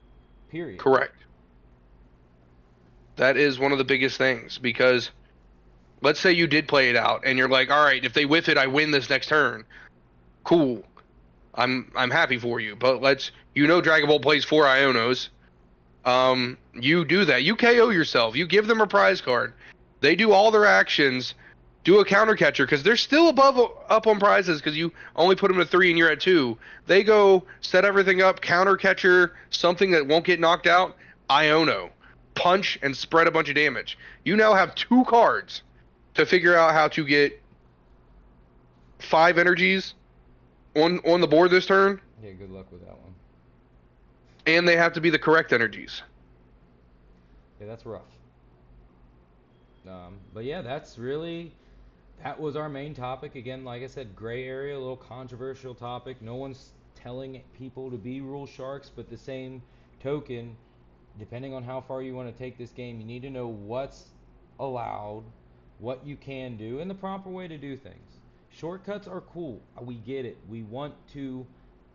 Period. Correct. That is one of the biggest things because let's say you did play it out and you're like, all right, if they whiff it, I win this next turn. Cool. I'm happy for you. But Dragon Ball plays 4 Ionos. You do that. You KO yourself. You give them a prize card. They do all their actions. Do a counter catcher because they're still up on prizes because you only put them to 3 and you're at 2. They go set everything up, counter catcher, something that won't get knocked out. Iono, punch and spread a bunch of damage. You now have 2 cards to figure out how to get 5 energies on the board this turn, Yeah, good luck with that one. and they have to be the correct energies. Yeah, that's rough. But yeah, that was our main topic. Again, like I said, gray area, a little controversial topic. No one's telling people to be rule sharks, but the same token, depending on how far you want to take this game, you need to know what's allowed, what you can do, and the proper way to do things. Shortcuts are cool. We get it. We want to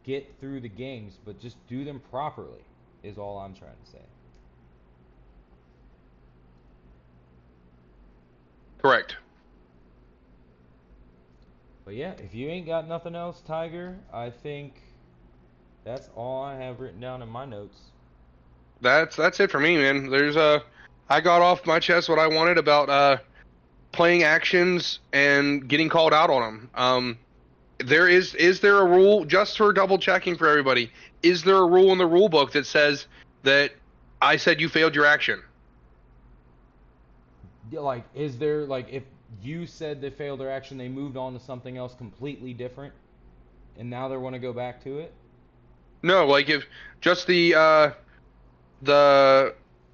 get through the games, but just do them properly, is all I'm trying to say. Correct. But yeah, if you ain't got nothing else, Tiger, I think That's all I have written down in my notes. That's it for me, man. I got off my chest what I wanted about playing actions and getting called out on them. Is there a rule, just for double checking for everybody? Is there a rule in the rule book that says that I said you failed your action? Like, is there, like, if you said they failed their action, they moved on to something else completely different, and now they want to go back to it? No, like if just the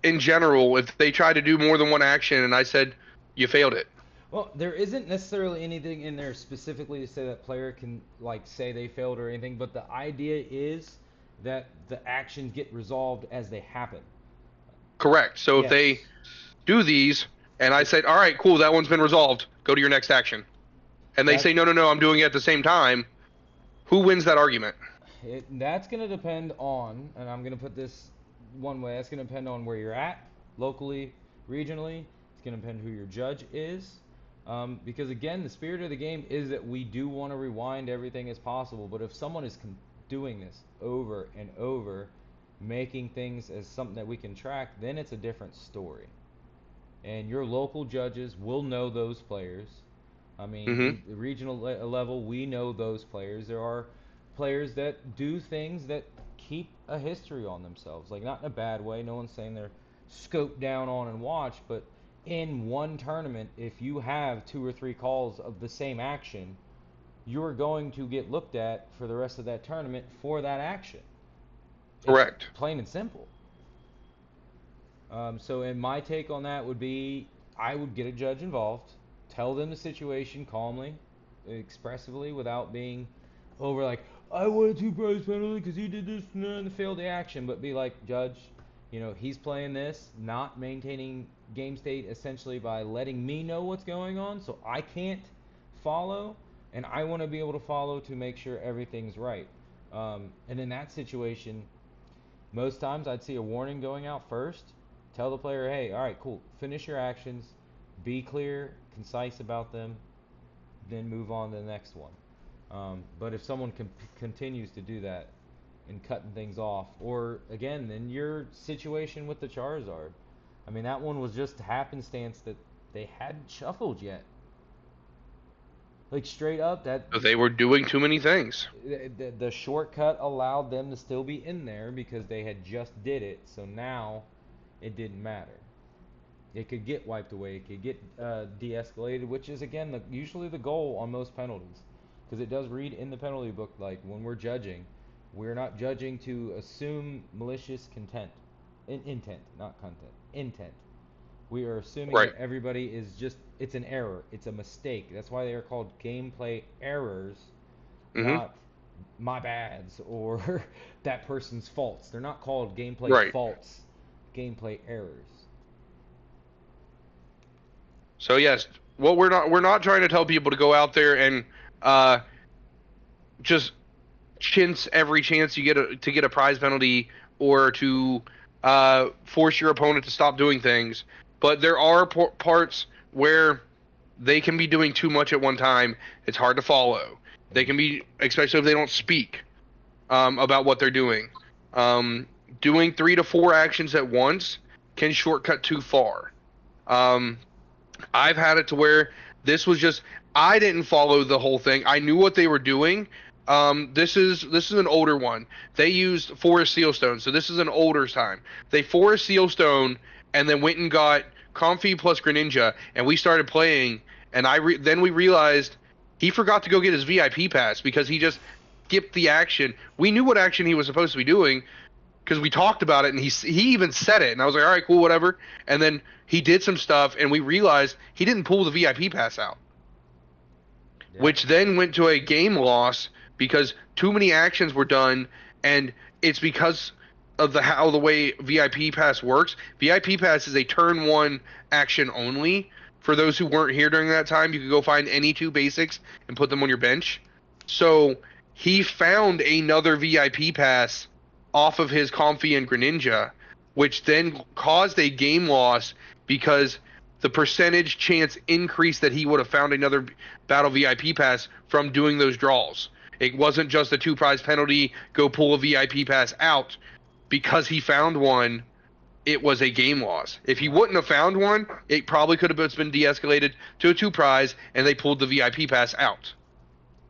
in general, if they try to do more than one action and I said you failed it. Well, there isn't necessarily anything in there specifically to say that player can, like, say they failed or anything, but the idea is that the actions get resolved as they happen. Correct. So if they Yes. do these and I said, all right, cool, that one's been resolved, go to your next action. And they That say, no, no, no, I'm doing it at the same time, who wins that argument? that's going to depend on, and I'm going to put this one way, that's going to depend on where you're at, locally, regionally. It's going to depend who your judge is. Because again, the spirit of the game is that we do want to rewind everything as possible. But if someone is doing this over and over, making things as something that we can track, then it's a different story. And your local judges will know those players. I mean, Mm-hmm. the regional level, we know those players. There are players that do things that keep a history on themselves, like not in a bad way. No one's saying they're scoped down on and watched, but in one tournament, if you have two or three calls of the same action, you're going to get looked at for the rest of that tournament for that action. It's Correct. plain and simple. So, in my take on that would be, I would get a judge involved, tell them the situation calmly, expressively, without being over like, I want a two-prize penalty because he did this and failed the action. But be like, judge, he's playing this, not maintaining game state essentially by letting me know what's going on, so I can't follow, and I want to be able to follow to make sure everything's right. And in that situation, most times I'd see a warning going out first. Tell the player, hey, all right, cool. Finish your actions. Be clear, concise about them. Then move on to the next one. But if someone continues to do that and cutting things off, or again, then your situation with the Charizard. I mean, that one was just happenstance that they hadn't shuffled yet. Like straight up, that So they were doing too many things. the shortcut allowed them to still be in there because they had just did it. So now it didn't matter. It could get wiped away. It could get de-escalated, which is again usually the goal on most penalties, because it does read in the penalty book like when we're judging, we're not judging to assume malicious intent, not content, intent. We are assuming Right. that everybody is just, it's an error, it's a mistake. That's why they are called gameplay errors, Mm-hmm. not my bads or that person's faults. They're not called gameplay Right. faults, gameplay errors. So yes, what we're not trying to tell people to go out there and uh just chintz every chance you get to get a prize penalty or to force your opponent to stop doing things. But there are parts where they can be doing too much at one time. It's hard to follow. They can be, especially if they don't speak about what they're doing. Um, Doing 3 to 4 actions at once can shortcut too far. Um, I've had it to where this was just I didn't follow the whole thing. I knew what they were doing. This is an older one. They used Forest Sealstone, so this is an older time. They Forest Sealstone and then went and got Comfy plus Greninja, and we started playing. And then we realized he forgot to go get his VIP pass because he just skipped the action. We knew what action he was supposed to be doing, because we talked about it and he even said it, and I was like, all right, cool, whatever. And then he did some stuff and we realized he didn't pull the VIP pass out, Yeah. which then went to a game loss because too many actions were done. And it's because of how the way VIP pass works. VIP pass is a turn one action only. For those who weren't here during that time, you could go find any two basics and put them on your bench. So he found another VIP pass off of his Comfy and Greninja, which then caused a game loss because the percentage chance increased that he would have found another Battle VIP pass from doing those draws. It wasn't just a 2 prize penalty, go pull a VIP pass out. Because he found one, it was a game loss. If he wouldn't have found one, it probably could have been de-escalated to a 2 prize, and they pulled the VIP pass out.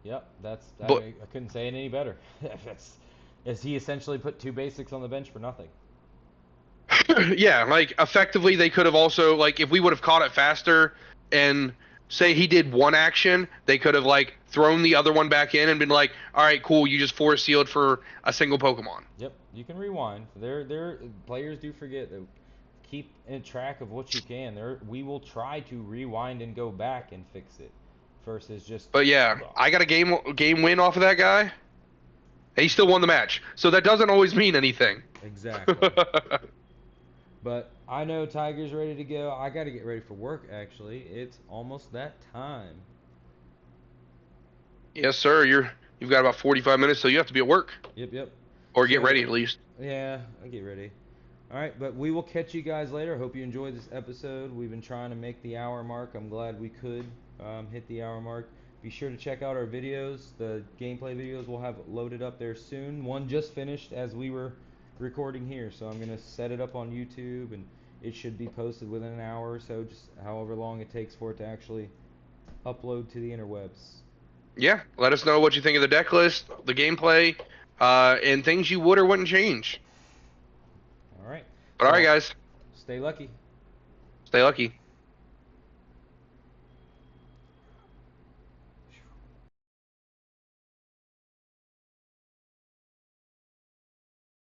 Yep, But I couldn't say it any better. As he essentially put 2 basics on the bench for nothing. yeah, like effectively they could have also, like, if we would have caught it faster and say he did one action, they could have like thrown the other one back in and been like, all right, cool, you just force sealed for a single Pokemon. Yep, you can rewind. Players do forget that. Keep in track of what you can. We will try to rewind and go back and fix it, versus just. But yeah, I got a game win off of that guy. And he still won the match, so that doesn't always mean anything. Exactly. But I know Tiger's ready to go. I got to get ready for work. Actually, it's almost that time. Yes, sir. You've got about 45 minutes, so you have to be at work. Yep. Or get ready at least. Yeah, I'll get ready. All right, but we will catch you guys later. Hope you enjoyed this episode. We've been trying to make the hour mark. I'm glad we could hit the hour mark. Be sure to check out our videos. The gameplay videos we'll have loaded up there soon. One just finished as we were recording here, so I'm going to set it up on YouTube, and it should be posted within an hour or so, just however long it takes for it to actually upload to the interwebs. Yeah, let us know what you think of the deck list, the gameplay, and things you would or wouldn't change. All right. But all right, guys. Stay lucky. Stay lucky.